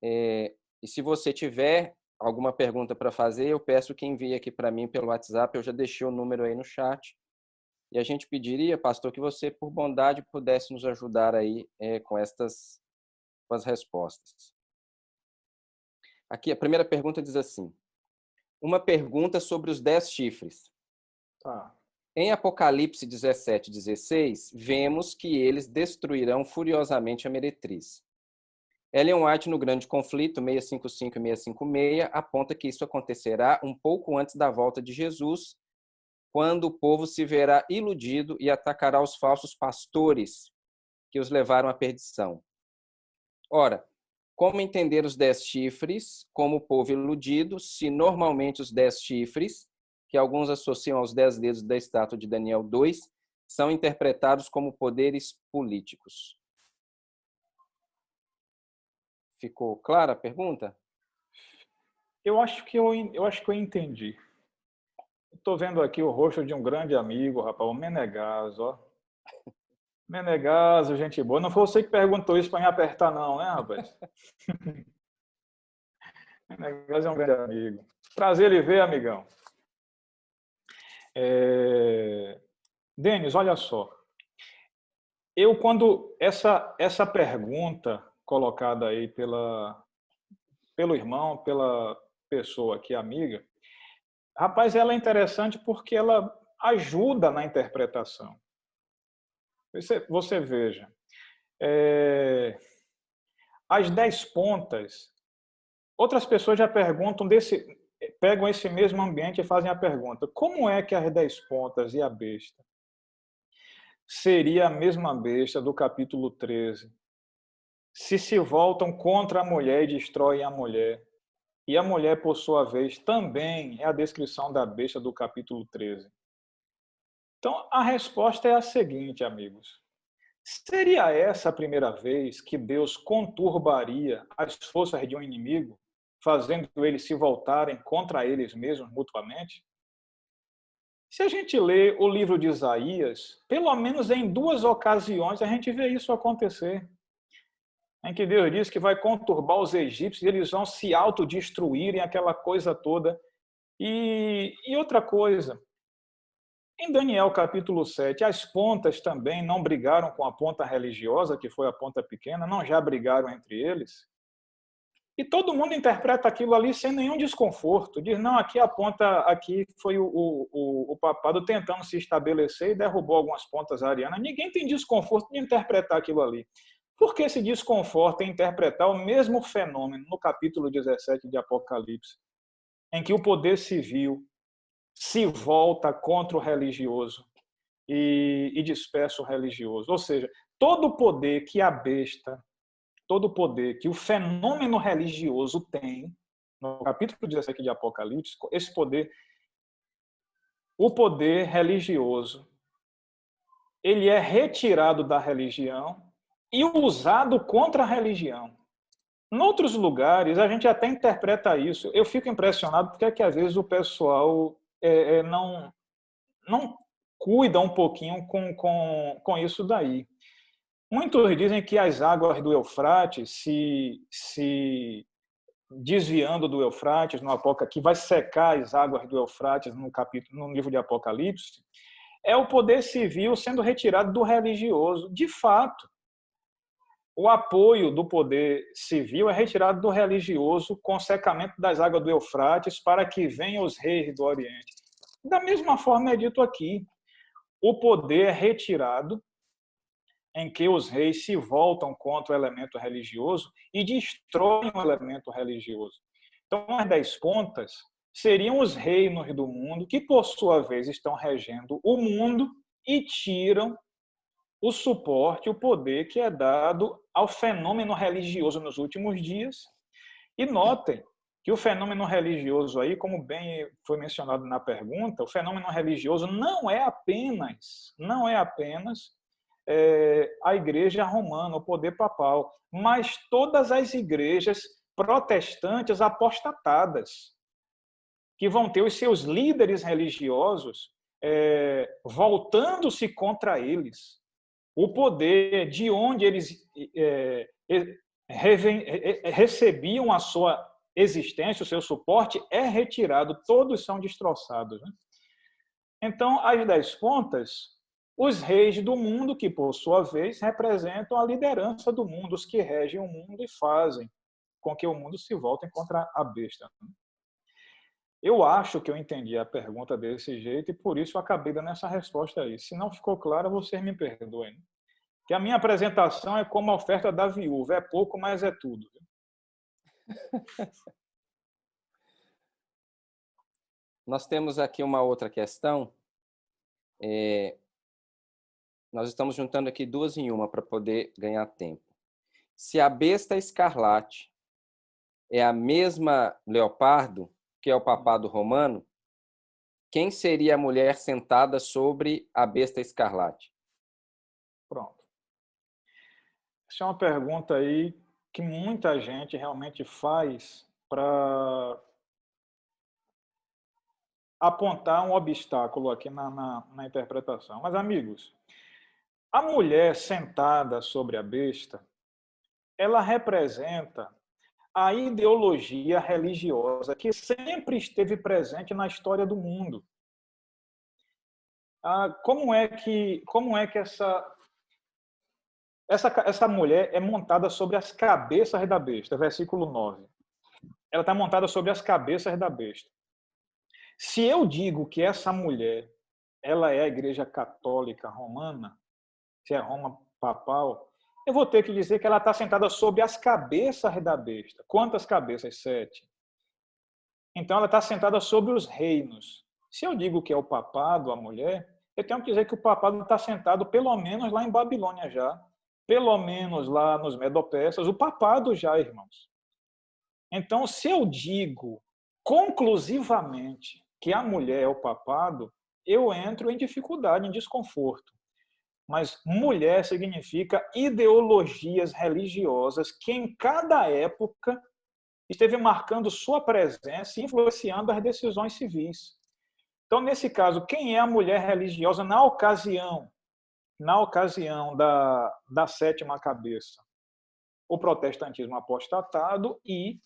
E se você tiver alguma pergunta para fazer, eu peço que envie aqui para mim pelo WhatsApp. Eu já deixei o número aí no chat. E a gente pediria, pastor, que você, por bondade, pudesse nos ajudar aí com as respostas. Aqui, a primeira pergunta diz assim: uma pergunta sobre os 10 chifres. Tá. Em Apocalipse 17:16, vemos que eles destruirão furiosamente a meretriz. Ellen White, no Grande Conflito, 655 e 656, aponta que isso acontecerá um pouco antes da volta de Jesus, quando o povo se verá iludido e atacará os falsos pastores que os levaram à perdição. Ora, como entender os 10 chifres como o povo iludido, se normalmente os 10 chifres, que alguns associam aos 10 dedos da estátua de Daniel 2, são interpretados como poderes políticos? Ficou clara a pergunta? Eu acho que eu entendi. Estou vendo aqui o rosto de um grande amigo, rapaz, o Menegaso, ó. Menegaso, gente boa. Não foi você que perguntou isso para me apertar, não, né, rapaz? Menegaso é um grande amigo. Prazer lhe ver, amigão. Denis, olha só. Quando essa pergunta colocada aí pelo irmão, pela pessoa aqui, amiga, rapaz, ela é interessante porque ela ajuda na interpretação. Você veja, as 10 pontas, outras pessoas já perguntam pegam esse mesmo ambiente e fazem a pergunta: como é que as 10 pontas e a besta seria a mesma besta do capítulo 13, se voltam contra a mulher e destroem a mulher? E a mulher, por sua vez, também é a descrição da besta do capítulo 13. Então, a resposta é a seguinte, amigos. Seria essa a primeira vez que Deus conturbaria as forças de um inimigo, fazendo eles se voltarem contra eles mesmos mutuamente? Se a gente lê o livro de Isaías, pelo menos em 2 ocasiões a gente vê isso acontecer. Em que Deus diz que vai conturbar os egípcios e eles vão se autodestruírem, aquela coisa toda. E outra coisa, em Daniel capítulo 7, as pontas também não brigaram com a ponta religiosa, que foi a ponta pequena, não já brigaram entre eles. E todo mundo interpreta aquilo ali sem nenhum desconforto. Diz, não, aqui a ponta, aqui foi o papado tentando se estabelecer e derrubou algumas pontas arianas. Ninguém tem desconforto de interpretar aquilo ali. Por que esse desconforto em interpretar o mesmo fenômeno no capítulo 17 de Apocalipse, em que o poder civil se volta contra o religioso e dispersa o religioso? Ou seja, todo o poder que a besta, todo o poder que o fenômeno religioso tem, no capítulo 17 de Apocalipse, esse poder, o poder religioso, ele é retirado da religião e usado contra a religião. Em outros lugares, a gente até interpreta isso. Eu fico impressionado porque é que às vezes o pessoal não cuida um pouquinho com isso daí. Muitos dizem que as águas do Eufrates, se desviando do Eufrates, que vai secar as águas do Eufrates no livro de Apocalipse, é o poder civil sendo retirado do religioso. De fato, o apoio do poder civil é retirado do religioso com o secamento das águas do Eufrates para que venham os reis do Oriente. Da mesma forma é dito aqui, o poder é retirado em que os reis se voltam contra o elemento religioso e destroem o elemento religioso. Então, as 10 pontas seriam os reinos do mundo que, por sua vez, estão regendo o mundo e tiram o suporte, o poder que é dado ao fenômeno religioso nos últimos dias. E notem que o fenômeno religioso aí, como bem foi mencionado na pergunta, o fenômeno religioso não é apenas a igreja romana, o poder papal, mas todas as igrejas protestantes apostatadas, que vão ter os seus líderes religiosos voltando-se contra eles. O poder de onde eles recebiam a sua existência, o seu suporte, é retirado, todos são destroçados. Né? Então, as 10 pontas, os reis do mundo, que por sua vez representam a liderança do mundo, os que regem o mundo e fazem com que o mundo se volte contra a besta. Eu acho que eu entendi a pergunta desse jeito e por isso eu acabei dando essa resposta aí. Se não ficou claro, vocês me perdoem. Que a minha apresentação é como a oferta da viúva, é pouco, mas é tudo. Nós temos aqui uma outra questão. Nós estamos juntando aqui duas em uma para poder ganhar tempo. Se a besta escarlate é a mesma leopardo, que é o papado romano, quem seria a mulher sentada sobre a besta escarlate? Pronto. Essa é uma pergunta aí que muita gente realmente faz para apontar um obstáculo aqui na interpretação. Mas, amigos, a mulher sentada sobre a besta, ela representa a ideologia religiosa que sempre esteve presente na história do mundo. Como é que essa mulher é montada sobre as cabeças da besta? Versículo 9. Ela está montada sobre as cabeças da besta. Se eu digo que essa mulher ela é a Igreja Católica Romana, se é Roma papal, eu vou ter que dizer que ela está sentada sobre as cabeças da besta. Quantas cabeças? 7. Então, ela está sentada sobre os reinos. Se eu digo que é o papado, a mulher, eu tenho que dizer que o papado está sentado pelo menos lá em Babilônia já, pelo menos lá nos Medo-Persas, o papado já, irmãos. Então, se eu digo conclusivamente que a mulher é o papado, eu entro em dificuldade, em desconforto. Mas mulher significa ideologias religiosas que em cada época esteve marcando sua presença e influenciando as decisões civis. Então, nesse caso, quem é a mulher religiosa na ocasião da sétima cabeça? O protestantismo apostatado e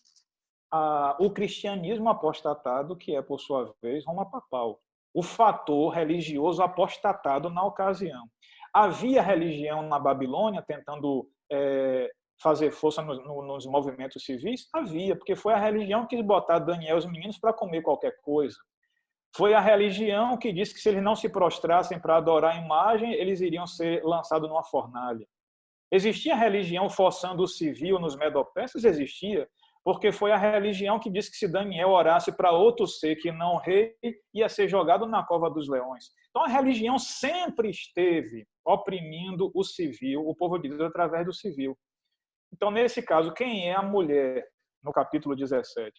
o cristianismo apostatado, que é, por sua vez, Roma papal. O fator religioso apostatado na ocasião. Havia religião na Babilônia tentando fazer força nos movimentos civis? Havia, porque foi a religião que quis botar Daniel e os meninos para comer qualquer coisa. Foi a religião que disse que se eles não se prostrassem para adorar a imagem, eles iriam ser lançados numa fornalha. Existia religião forçando o civil nos Medo-Persas? Existia, porque foi a religião que disse que se Daniel orasse para outro ser que não rei, ia ser jogado na cova dos leões. Então a religião sempre esteve oprimindo o civil, o povo de Deus, através do civil. Então, nesse caso, quem é a mulher no capítulo 17?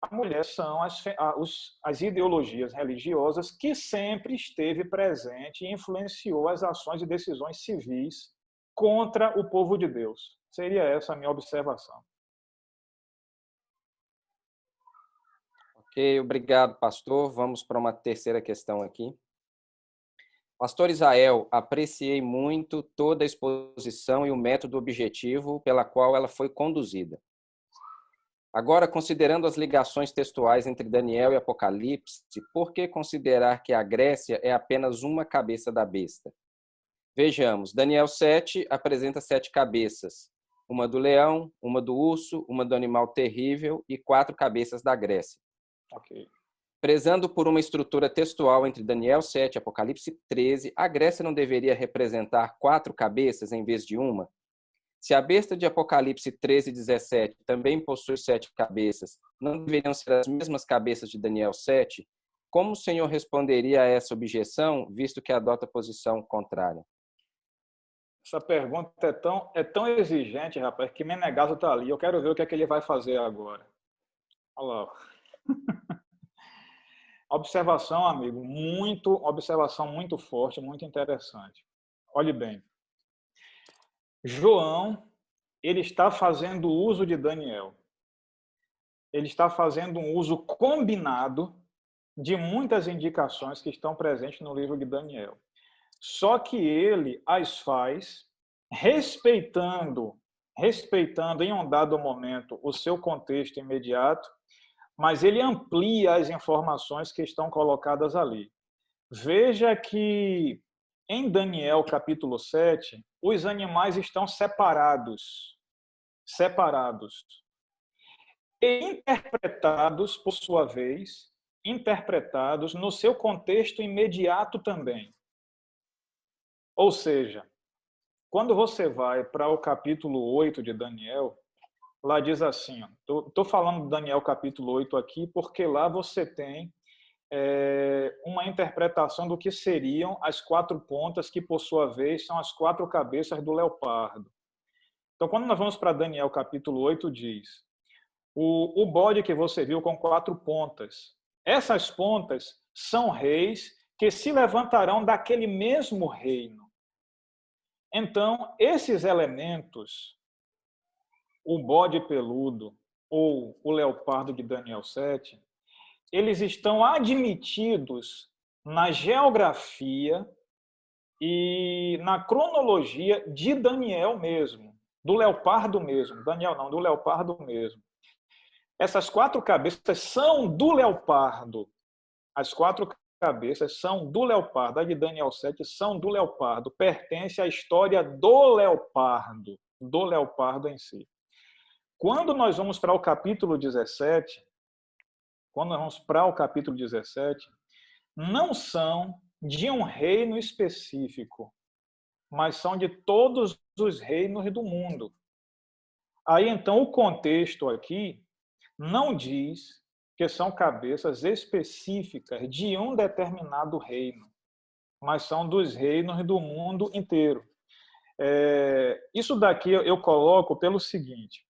A mulher são as ideologias religiosas que sempre esteve presente e influenciou as ações e decisões civis contra o povo de Deus. Seria essa a minha observação. Ok, obrigado, pastor. Vamos para uma terceira questão aqui. Pastor Israel, apreciei muito toda a exposição e o método objetivo pela qual ela foi conduzida. Agora, considerando as ligações textuais entre Daniel e Apocalipse, por que considerar que a Grécia é apenas uma cabeça da besta? Vejamos, Daniel 7 apresenta 7 cabeças. Uma do leão, uma do urso, uma do animal terrível e 4 cabeças da Grécia. Ok. Prezando por uma estrutura textual entre Daniel 7 e Apocalipse 13, a Grécia não deveria representar 4 cabeças em vez de uma? Se a besta de Apocalipse 13 e 17 também possui 7 cabeças, não deveriam ser as mesmas cabeças de Daniel 7? Como o Senhor responderia a essa objeção, visto que adota posição contrária? Essa pergunta é tão exigente, rapaz, que Menegaso está ali. Eu quero ver o que é que ele vai fazer agora. Olha lá. Observação, amigo, observação muito forte, muito interessante. Olhe bem. João, ele está fazendo uso de Daniel. Ele está fazendo um uso combinado de muitas indicações que estão presentes no livro de Daniel. Só que ele as faz respeitando em um dado momento o seu contexto imediato, mas ele amplia as informações que estão colocadas ali. Veja que em Daniel capítulo 7, os animais estão separados e interpretados, por sua vez, interpretados no seu contexto imediato também. Ou seja, quando você vai para o capítulo 8 de Daniel, lá diz assim, estou falando de Daniel capítulo 8 aqui, porque lá você tem uma interpretação do que seriam as 4 pontas, que por sua vez são as 4 cabeças do leopardo. Então, quando nós vamos para Daniel capítulo 8, diz, o bode que você viu com 4 pontas, essas pontas são reis que se levantarão daquele mesmo reino. Então, esses elementos, o bode peludo ou o leopardo de Daniel 7, eles estão admitidos na geografia e na cronologia de Daniel mesmo, do leopardo mesmo. Daniel não, do leopardo mesmo. Essas 4 cabeças são do leopardo. As 4 cabeças são do leopardo. A de Daniel 7 são do leopardo. Pertence à história do leopardo em si. Quando nós vamos para o capítulo 17, não são de um reino específico, mas são de todos os reinos do mundo. Aí, então, o contexto aqui não diz que são cabeças específicas de um determinado reino, mas são dos reinos do mundo inteiro. Isso daqui eu coloco pelo seguinte.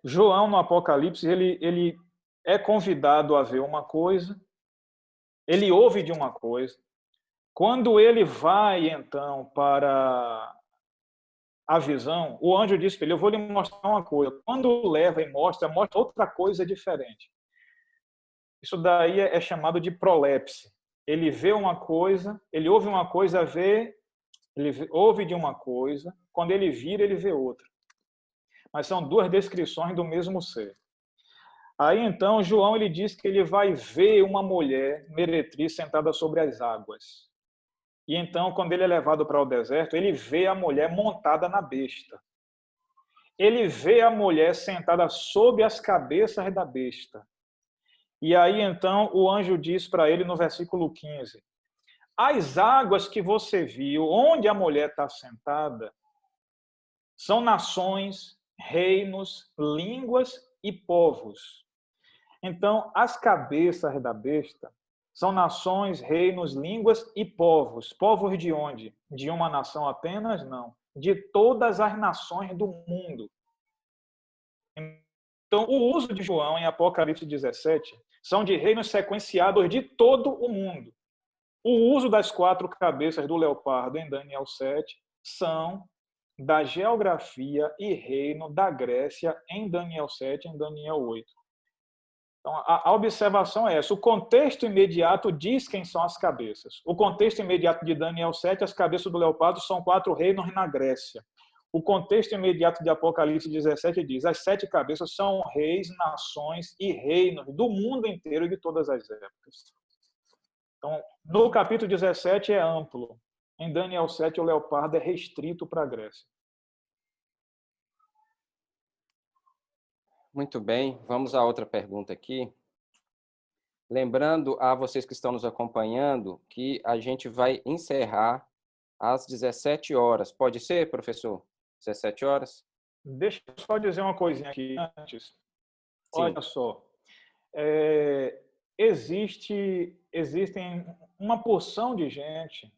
João, no Apocalipse, ele é convidado a ver uma coisa, ele ouve de uma coisa. Quando ele vai, então, para a visão, o anjo diz para ele, eu vou lhe mostrar uma coisa. Quando leva e mostra outra coisa diferente. Isso daí é chamado de prolepse. Ele vê uma coisa, ele ouve uma coisa, ele ouve de uma coisa, quando ele vira, ele vê outra. Mas são 2 descrições do mesmo ser. Aí, então, João ele diz que ele vai ver uma mulher meretriz sentada sobre as águas. E então, quando ele é levado para o deserto, ele vê a mulher montada na besta. Ele vê a mulher sentada sob as cabeças da besta. E aí, então, o anjo diz para ele no versículo 15, as águas que você viu, onde a mulher está sentada, são nações, reinos, línguas e povos. Então, as cabeças da besta são nações, reinos, línguas e povos. Povos de onde? De uma nação apenas? Não. De todas as nações do mundo. Então, o uso de João em Apocalipse 17 são de reinos sequenciados de todo o mundo. O uso das 4 cabeças do leopardo em Daniel 7 são da geografia e reino da Grécia em Daniel 7 e em Daniel 8. Então, a observação é essa. O contexto imediato diz quem são as cabeças. O contexto imediato de Daniel 7, as cabeças do leopardo são 4 reinos na Grécia. O contexto imediato de Apocalipse 17 diz as 7 cabeças são reis, nações e reinos do mundo inteiro e de todas as épocas. Então, no capítulo 17 é amplo. Em Daniel 7, o leopardo é restrito para a Grécia. Muito bem, vamos a outra pergunta aqui. Lembrando a vocês que estão nos acompanhando que a gente vai encerrar às 17 horas. Pode ser, professor? 17 horas? Deixa eu só dizer uma coisinha aqui antes. Sim. Olha só, existem uma porção de gente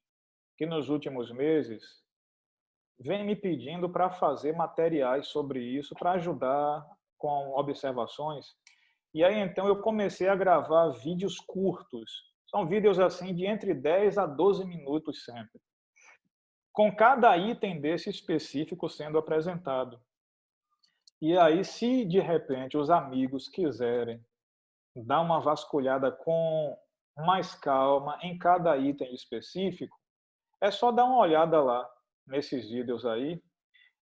que nos últimos meses vem me pedindo para fazer materiais sobre isso, para ajudar com observações. E aí, então, eu comecei a gravar vídeos curtos. São vídeos assim de entre 10 a 12 minutos sempre, com cada item desse específico sendo apresentado. E aí, se de repente os amigos quiserem dar uma vasculhada com mais calma em cada item específico, é só dar uma olhada lá nesses vídeos aí.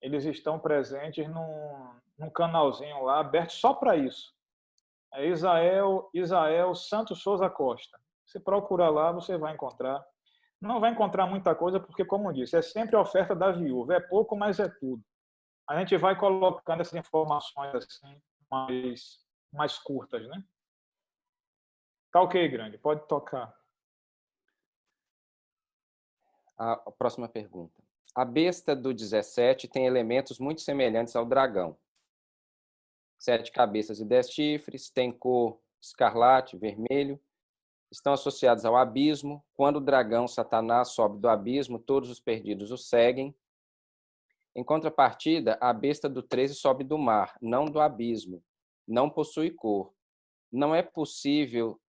Eles estão presentes num canalzinho lá aberto só para isso. É Isael Santos Souza Costa. Você procura lá, você vai encontrar. Não vai encontrar muita coisa, porque, como eu disse, é sempre a oferta da viúva. É pouco, mas é tudo. A gente vai colocando essas informações assim, mais curtas, né? Tá ok, grande. Pode tocar. A próxima pergunta. A besta do 17 tem elementos muito semelhantes ao dragão. 7 cabeças e 10 chifres, tem cor escarlate, vermelho, estão associados ao abismo. Quando o dragão Satanás sobe do abismo, todos os perdidos o seguem. Em contrapartida, a besta do 13 sobe do mar, não do abismo. Não possui cor. Não é possível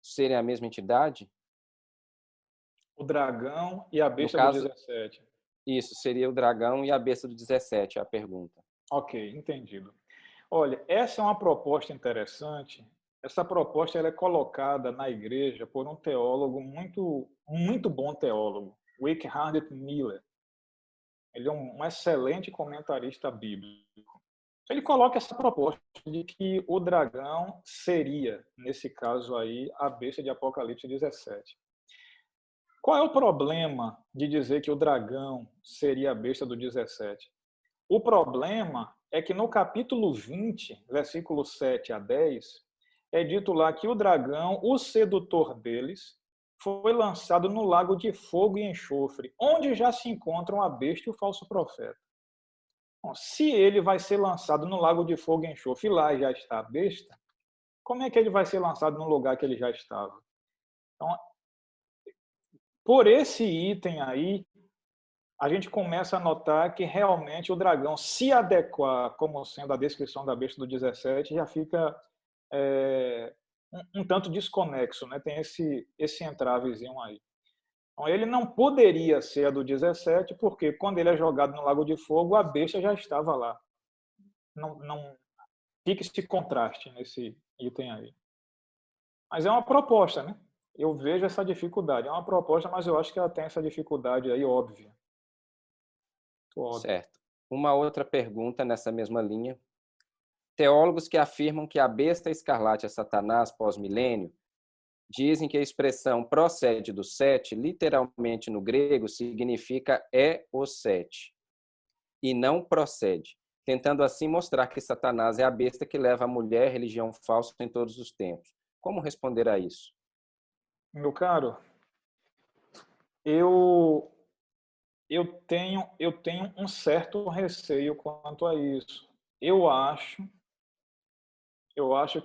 serem a mesma entidade? O dragão e a No besta do caso, 17. isso seria o dragão e a besta do 17, é a pergunta. Ok, entendido. Olha, essa é uma proposta interessante. Essa proposta ela é colocada na igreja por um teólogo muito bom teólogo, Rick Hardet Miller. Ele é um excelente comentarista bíblico. Ele coloca essa proposta de que o dragão seria, nesse caso aí, a besta de Apocalipse 17. Qual é o problema de dizer que o dragão seria a besta do 17? O problema é que no capítulo 20, versículo 7 a 10, é dito lá que o dragão, o sedutor deles, foi lançado no lago de fogo e enxofre, onde já se encontram a besta e o falso profeta. Bom, se ele vai ser lançado no lago de fogo e enxofre e lá já está a besta, como é que ele vai ser lançado no lugar que ele já estava? Então, por esse item aí, a gente começa a notar que realmente o dragão se adequar como sendo a descrição da besta do 17 já fica um tanto desconexo, né? Tem esse entravezinho aí. Então, ele não poderia ser a do 17, porque quando ele é jogado no Lago de Fogo, a besta já estava lá. Não fica esse contraste nesse item aí. Mas é uma proposta, né? Eu vejo essa dificuldade. É uma proposta, mas eu acho que ela tem essa dificuldade aí óbvia. Certo. Uma outra pergunta nessa mesma linha. Teólogos que afirmam que a besta escarlate é Satanás pós-milênio dizem que a expressão procede do 7, literalmente no grego, significa é o 7, e não procede, tentando assim mostrar que Satanás é a besta que leva a mulher à religião falsa em todos os tempos. Como responder a isso? Meu caro, eu tenho um certo receio quanto a isso. Eu acho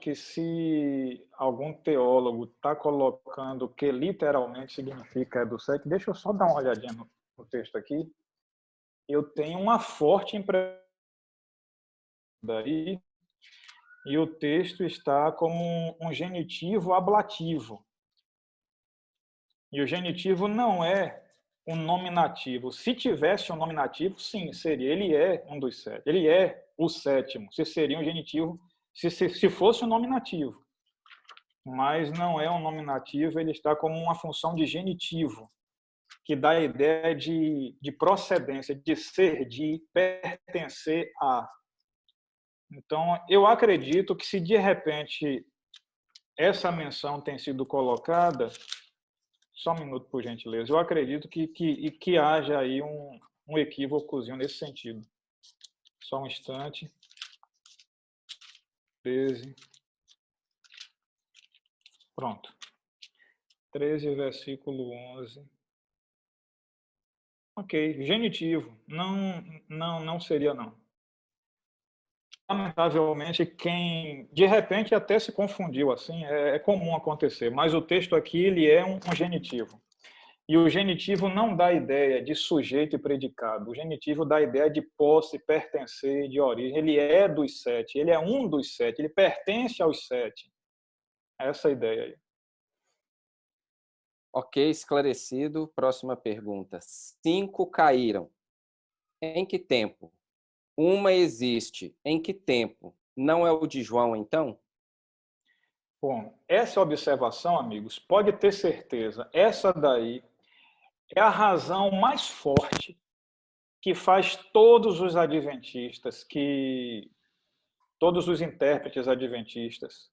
que se algum teólogo está colocando que literalmente significa é do 7, deixa eu só dar uma olhadinha no texto aqui. Eu tenho uma forte impressão daí, e o texto está como um genitivo ablativo. E o genitivo não é um nominativo. Se tivesse um nominativo, sim, seria. Ele é um dos 7. Ele é o sétimo. Se seria um genitivo, se fosse um nominativo. Mas não é um nominativo, ele está como uma função de genitivo, que dá a ideia de procedência, de ser, de pertencer a. Então, eu acredito que se de repente essa menção tem sido colocada, só um minuto, por gentileza, eu acredito que haja aí um equívocozinho nesse sentido. Só um instante. 13. Pronto. 13, versículo 11. Ok, genitivo. Não seria não. Lamentavelmente, quem de repente até se confundiu assim, é comum acontecer, mas o texto aqui ele é um genitivo. E o genitivo não dá ideia de sujeito e predicado. O genitivo dá ideia de posse, pertencer, de origem. Ele é dos 7, ele é um dos 7, ele pertence aos 7. Essa é a ideia aí. Ok, esclarecido. Próxima pergunta. 5 caíram. Em que tempo? Uma existe. Em que tempo? Não é o de João, então? Bom, essa observação, amigos, pode ter certeza, essa daí é a razão mais forte que faz todos os adventistas, todos os intérpretes adventistas.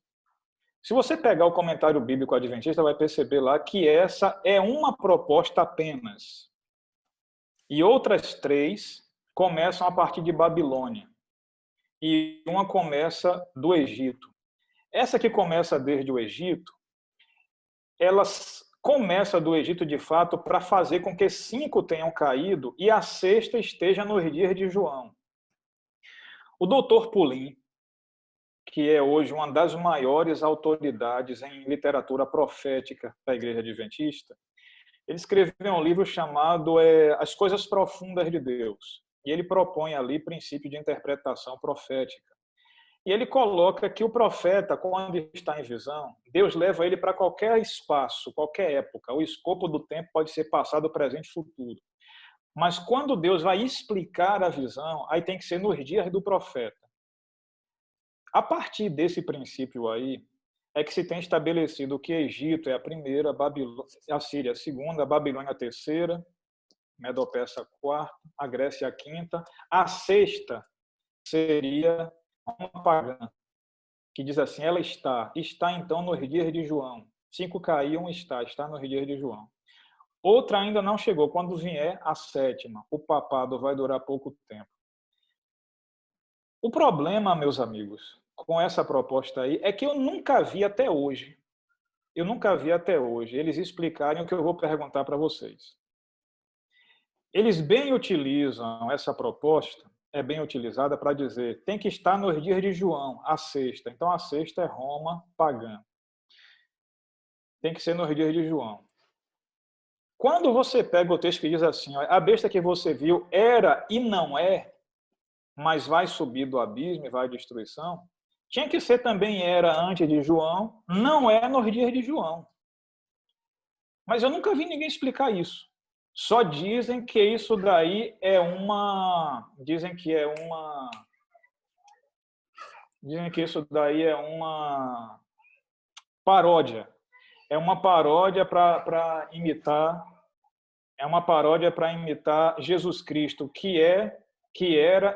Se você pegar o comentário bíblico adventista, vai perceber lá que essa é uma proposta apenas. E outras 3 começam a partir de Babilônia. E uma começa do Egito. Essa que começa desde o Egito, ela começa do Egito de fato para fazer com que 5 tenham caído e a 6ª esteja nos dias de João. O doutor Pulim, que é hoje uma das maiores autoridades em literatura profética da Igreja Adventista, ele escreveu um livro chamado As Coisas Profundas de Deus. E ele propõe ali princípio de interpretação profética. E ele coloca que o profeta, quando está em visão, Deus leva ele para qualquer espaço, qualquer época. O escopo do tempo pode ser passado, presente e futuro. Mas quando Deus vai explicar a visão, aí tem que ser nos dias do profeta. A partir desse princípio aí, é que se tem estabelecido que Egito é a primeira, a Síria a segunda, a Babilônia a terceira, Medo-Persa a quarta, a Grécia a quinta, a 6ª seria uma pagã, que diz assim, ela está então nos dias de João. 5 caíam, está nos dias de João. Outra ainda não chegou, quando vier a 7ª, o papado vai durar pouco tempo. O problema, meus amigos, com essa proposta aí, é que eu nunca vi até hoje, eles explicarem o que eu vou perguntar para vocês. Eles bem utilizam essa proposta, é bem utilizada para dizer, tem que estar nos dias de João, a 6ª. Então, a 6ª é Roma pagã. Tem que ser nos dias de João. Quando você pega o texto que diz assim, a besta que você viu era e não é, mas vai subir do abismo e vai à destruição, tinha que ser também era antes de João, não é nos dias de João. Mas eu nunca vi ninguém explicar isso. Só dizem que isso daí é uma... Dizem que isso daí é uma paródia. É uma paródia para imitar... É uma paródia para imitar Jesus Cristo, que era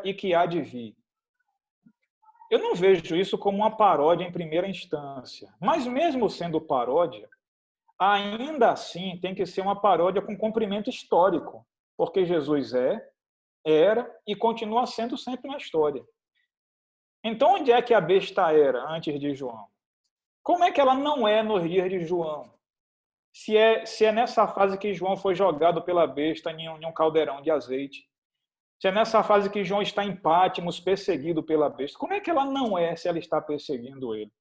e que há de vir. Eu não vejo isso como uma paródia em primeira instância. Mas mesmo sendo paródia, ainda assim tem que ser uma paródia com cumprimento histórico, porque Jesus era e continua sendo sempre na história. Então, onde é que a besta era antes de João? Como é que ela não é nos dias de João? Se é nessa fase que João foi jogado pela besta em um caldeirão de azeite, se é nessa fase que João está em Patmos, perseguido pela besta, como é que ela não é se ela está perseguindo ele?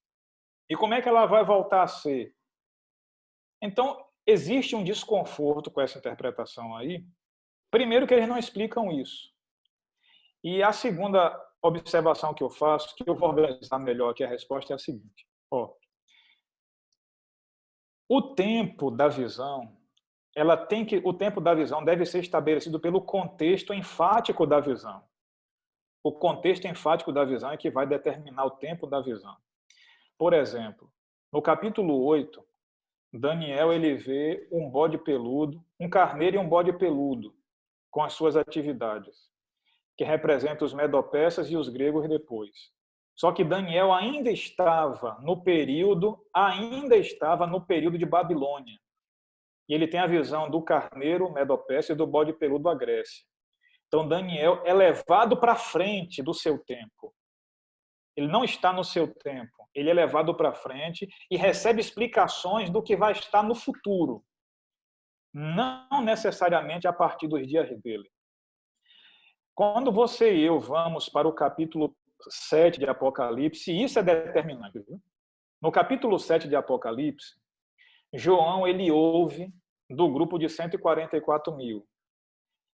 E como é que ela vai voltar a ser? Então, existe um desconforto com essa interpretação aí. Primeiro que eles não explicam isso. E a segunda observação que eu faço, que eu vou organizar melhor aqui a resposta, é a seguinte. O tempo da visão, o tempo da visão deve ser estabelecido pelo contexto enfático da visão. O contexto enfático da visão é que vai determinar o tempo da visão. Por exemplo, no capítulo 8, Daniel ele vê um bode peludo, um carneiro e um bode peludo, com as suas atividades, que representam os medo-persas e os gregos depois. Só que Daniel ainda estava no período de Babilônia. E ele tem a visão do carneiro Medo-Persa e do bode peludo da Grécia. Então Daniel é levado para frente do seu tempo. Ele não está no seu tempo. Ele é levado para frente e recebe explicações do que vai estar no futuro. Não necessariamente a partir dos dias dele. Quando você e eu vamos para o capítulo 7 de Apocalipse, isso é determinante. Viu? No capítulo 7 de Apocalipse, João ele ouve do grupo de 144 mil.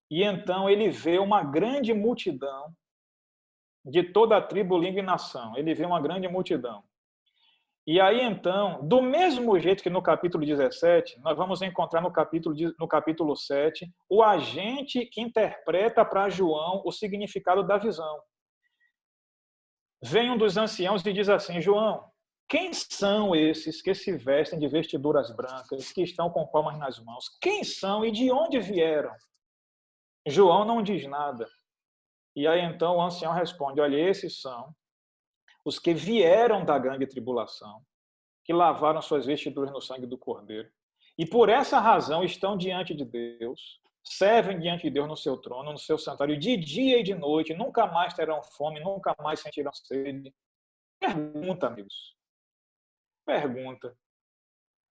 E então ele vê uma grande multidão de toda a tribo, língua e nação. Ele vê uma grande multidão. E aí, então, do mesmo jeito que no capítulo 17, nós vamos encontrar no capítulo 7 o agente que interpreta para João o significado da visão. Vem um dos anciãos e diz assim, João, quem são esses que se vestem de vestiduras brancas, que estão com palmas nas mãos? Quem são e de onde vieram? João não diz nada. E aí, então, o ancião responde, olha, esses são os que vieram da grande tribulação, que lavaram suas vestiduras no sangue do Cordeiro. E por essa razão estão diante de Deus, servem diante de Deus no seu trono, no seu santuário, de dia e de noite, nunca mais terão fome, nunca mais sentirão sede. Pergunta, amigos. Pergunta.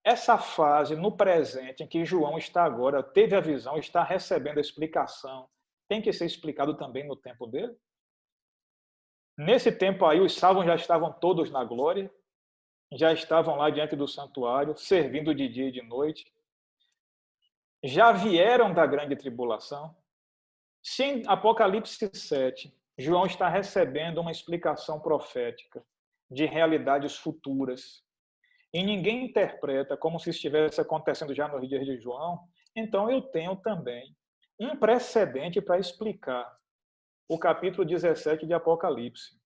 Essa fase no presente em que João está agora, teve a visão, está recebendo a explicação, tem que ser explicado também no tempo dele? Nesse tempo aí, os salvos já estavam todos na glória, já estavam lá diante do santuário, servindo de dia e de noite. Já vieram da grande tribulação. Se em Apocalipse 7, João está recebendo uma explicação profética de realidades futuras, e ninguém interpreta como se estivesse acontecendo já nos dias de João, então eu tenho também um precedente para explicar o capítulo 17 de Apocalipse.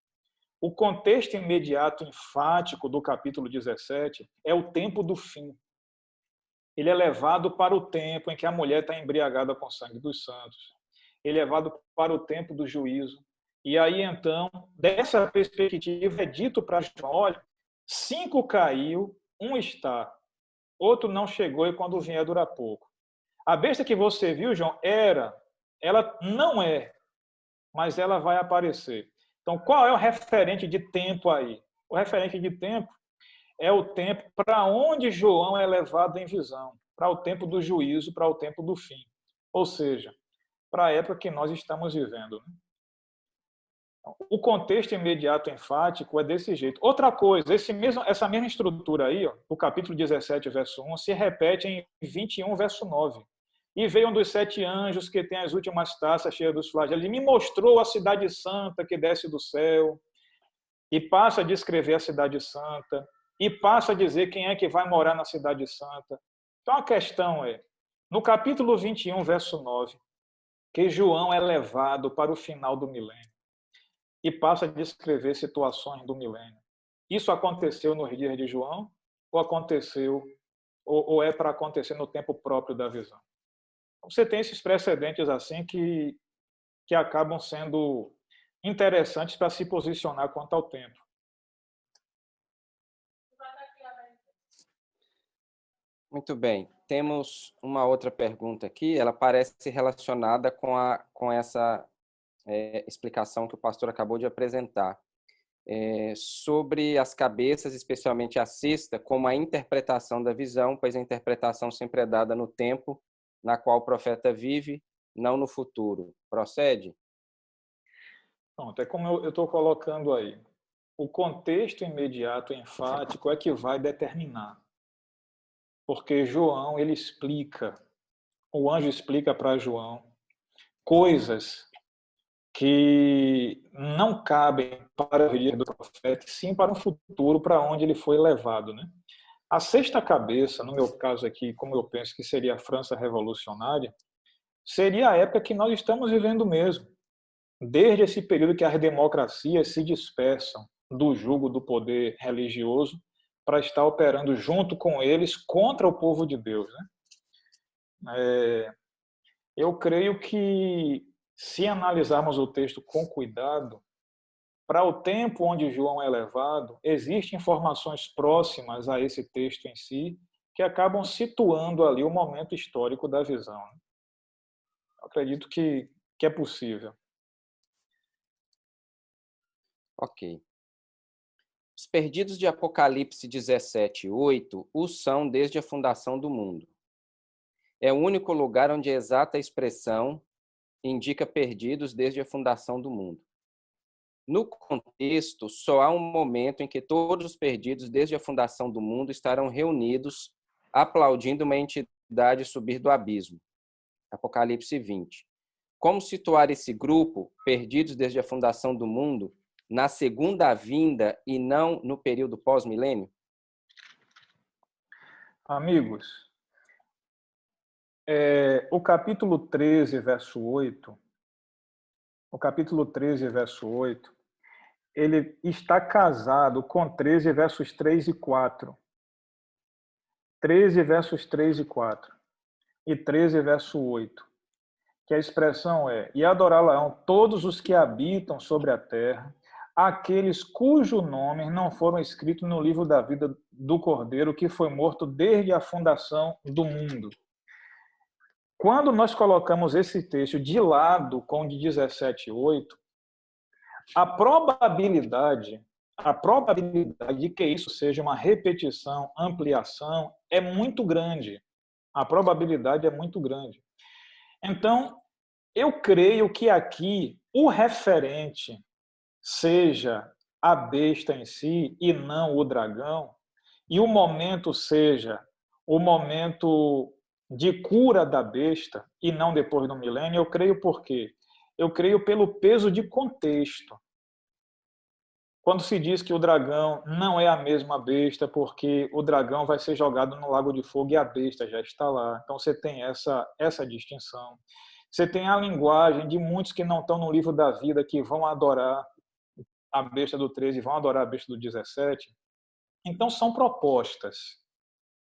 O contexto imediato, enfático do capítulo 17 é o tempo do fim. Ele é levado para o tempo em que a mulher está embriagada com o sangue dos santos. Ele é levado para o tempo do juízo. E aí, então, dessa perspectiva, é dito para João, olha, 5 caiu, 1 está. Outro não chegou e quando vier dura pouco. A besta que você viu, João, ela não é, mas ela vai aparecer. Então, qual é o referente de tempo aí? O referente de tempo é o tempo para onde João é levado em visão, para o tempo do juízo, para o tempo do fim. Ou seja, para a época que nós estamos vivendo. O contexto imediato enfático é desse jeito. Outra coisa, essa mesma estrutura aí, o capítulo 17, verso 1, se repete em 21, verso 9. E veio um dos 7 anjos que tem as últimas taças cheias dos flagelos. Ele me mostrou a cidade santa que desce do céu. E passa a descrever a cidade santa. E passa a dizer quem é que vai morar na cidade santa. Então a questão é, no capítulo 21, verso 9, que João é levado para o final do milênio. E passa a descrever situações do milênio. Isso aconteceu nos dias de João? Ou é para acontecer no tempo próprio da visão? Você tem esses precedentes assim que acabam sendo interessantes para se posicionar quanto ao tempo. Muito bem. Temos uma outra pergunta aqui, ela parece relacionada com essa explicação que o pastor acabou de apresentar. Sobre as cabeças, especialmente a sexta, como a interpretação da visão, pois a interpretação sempre é dada no tempo na qual o profeta vive, não no futuro. Procede? Pronto, é como eu estou colocando aí. O contexto imediato enfático é que vai determinar. Porque João, ele explica, o anjo explica para João coisas que não cabem para o dia do profeta, sim para o futuro, para onde ele foi levado, né? A sexta cabeça, no meu caso aqui, como eu penso que seria a França revolucionária, seria a época que nós estamos vivendo mesmo. Desde esse período que as democracias se dispersam do jugo do poder religioso para estar operando junto com eles contra o povo de Deus, né? Eu creio que, se analisarmos o texto com cuidado, para o tempo onde João é levado, existem informações próximas a esse texto em si, que acabam situando ali o momento histórico da visão. Eu acredito que é possível. Ok. Os perdidos de Apocalipse 17:8 o são desde a fundação do mundo. É o único lugar onde a exata expressão indica perdidos desde a fundação do mundo. No contexto, só há um momento em que todos os perdidos desde a fundação do mundo estarão reunidos, aplaudindo uma entidade subir do abismo. Apocalipse 20. Como situar esse grupo, perdidos desde a fundação do mundo, na segunda vinda e não no período pós-milênio? Amigos, o capítulo 13, verso 8, ele está casado com 13, versos 3 e 4. 13, versos 3 e 4. E 13, verso 8. Que a expressão é: e adorá-la-ão todos os que habitam sobre a terra, aqueles cujo nome não foram escritos no livro da vida do Cordeiro, que foi morto desde a fundação do mundo. Quando nós colocamos esse texto de lado com o de 17:8, a probabilidade de que isso seja uma repetição, ampliação, é muito grande. A probabilidade é muito grande. Então, eu creio que aqui o referente seja a besta em si e não o dragão, e o momento seja o momento de cura da besta e não depois do milênio. Eu creio por quê? Eu creio pelo peso de contexto. Quando se diz que o dragão não é a mesma besta, porque o dragão vai ser jogado no lago de fogo e a besta já está lá. Então você tem essa distinção. Você tem a linguagem de muitos que não estão no livro da vida, que vão adorar a besta do 13 e vão adorar a besta do 17. Então são propostas.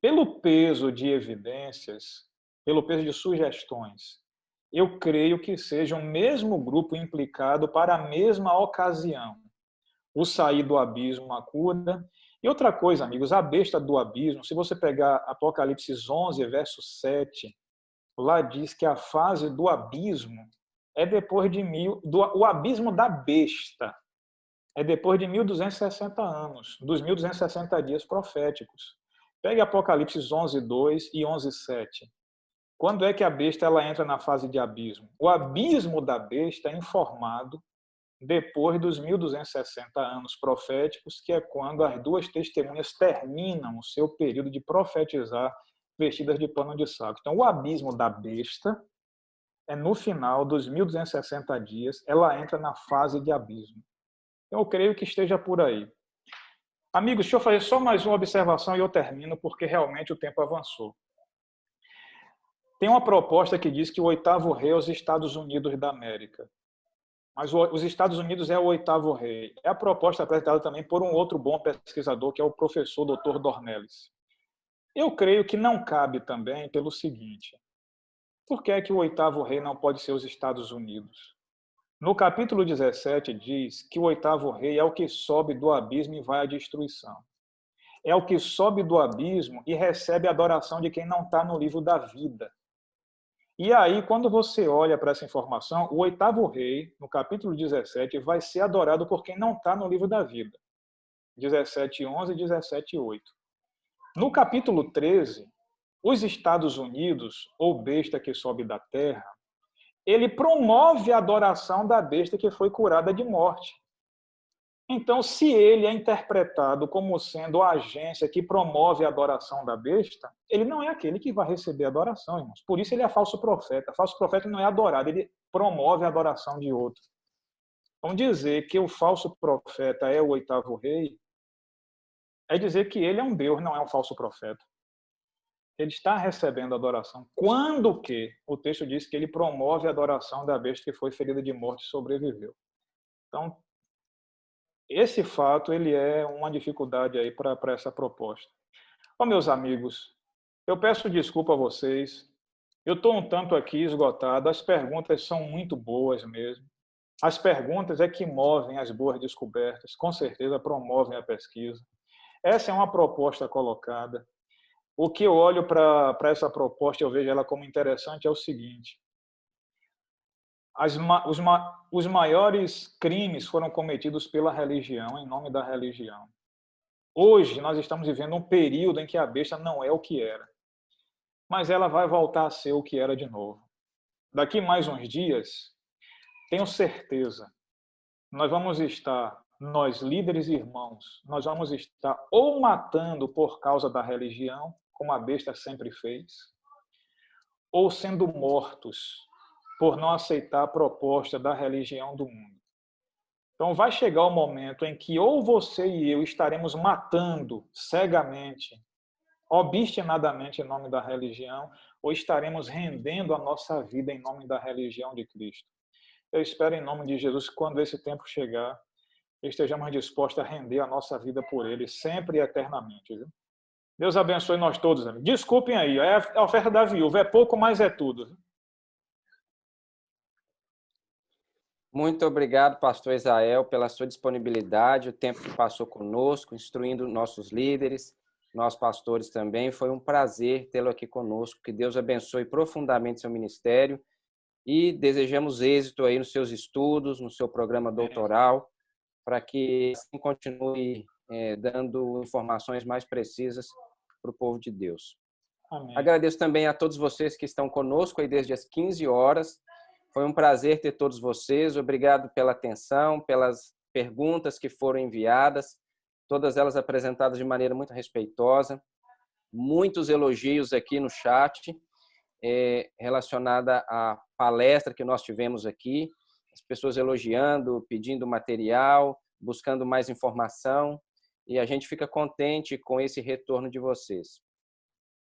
Pelo peso de evidências, pelo peso de sugestões, eu creio que seja o mesmo grupo implicado para a mesma ocasião. O sair do abismo, a cura. E outra coisa, amigos, a besta do abismo, se você pegar Apocalipse 11, verso 7, lá diz que a fase do abismo é depois de o abismo da besta é depois de 1260 anos, dos 1260 dias proféticos. Pegue Apocalipse 11, 2 e 11, 7. Quando é que a besta ela entra na fase de abismo? O abismo da besta é informado depois dos 1260 anos proféticos, que é quando as duas testemunhas terminam o seu período de profetizar vestidas de pano de saco. Então, o abismo da besta é no final dos 1260 dias, ela entra na fase de abismo. Então, eu creio que esteja por aí. Amigos, deixa eu fazer só mais uma observação e eu termino, porque realmente o tempo avançou. Tem uma proposta que diz que o oitavo rei é os Estados Unidos da América. Mas os Estados Unidos é o oitavo rei. É a proposta apresentada também por um outro bom pesquisador, que é o professor Dr. Dornelles. Eu creio que não cabe também pelo seguinte: por que é que o oitavo rei não pode ser os Estados Unidos? No capítulo 17 diz que o oitavo rei é o que sobe do abismo e vai à destruição. É o que sobe do abismo e recebe a adoração de quem não está no livro da vida. E aí, quando você olha para essa informação, o oitavo rei, no capítulo 17, vai ser adorado por quem não está no livro da vida. 17:11 e 17:8. No capítulo 13, os Estados Unidos, ou besta que sobe da terra, ele promove a adoração da besta que foi curada de morte. Então, se ele é interpretado como sendo a agência que promove a adoração da besta, ele não é aquele que vai receber a adoração, irmãos. Por isso ele é falso profeta. Falso profeta não é adorado, ele promove a adoração de outro. Então, dizer que o falso profeta é o oitavo rei é dizer que ele é um Deus, não é um falso profeta. Ele está recebendo adoração. Quando que o texto diz que ele promove a adoração da besta que foi ferida de morte e sobreviveu. Então, esse fato ele é uma dificuldade aí para essa proposta. Ó, meus amigos, eu peço desculpa a vocês. Eu estou um tanto aqui esgotado. As perguntas são muito boas mesmo. As perguntas é que movem as boas descobertas, com certeza promovem a pesquisa. Essa é uma proposta colocada. O que eu olho para essa proposta, eu vejo ela como interessante, é o seguinte: os maiores crimes foram cometidos pela religião, em nome da religião. Hoje, nós estamos vivendo um período em que a besta não é o que era, mas ela vai voltar a ser o que era de novo. Daqui mais uns dias, tenho certeza, nós líderes e irmãos, nós vamos estar ou matando por causa da religião, como a besta sempre fez, ou sendo mortos por não aceitar a proposta da religião do mundo. Então vai chegar o momento em que ou você e eu estaremos matando cegamente, obstinadamente em nome da religião, ou estaremos rendendo a nossa vida em nome da religião de Cristo. Eu espero em nome de Jesus que quando esse tempo chegar, estejamos dispostos a render a nossa vida por Ele, sempre e eternamente. Viu? Deus abençoe nós todos. Amigos. Desculpem aí, é a oferta da viúva, é pouco, mas é tudo. Viu? Muito obrigado, pastor Israel, pela sua disponibilidade, o tempo que passou conosco, instruindo nossos líderes, nós pastores também. Foi um prazer tê-lo aqui conosco. Que Deus abençoe profundamente seu ministério e desejamos êxito aí nos seus estudos, no seu programa doutoral, para que assim continue dando informações mais precisas para o povo de Deus. Amém. Agradeço também a todos vocês que estão conosco aí desde as 15 horas. Foi um prazer ter todos vocês. Obrigado pela atenção, pelas perguntas que foram enviadas, todas elas apresentadas de maneira muito respeitosa. Muitos elogios aqui no chat relacionada à palestra que nós tivemos aqui. As pessoas elogiando, pedindo material, buscando mais informação. E a gente fica contente com esse retorno de vocês.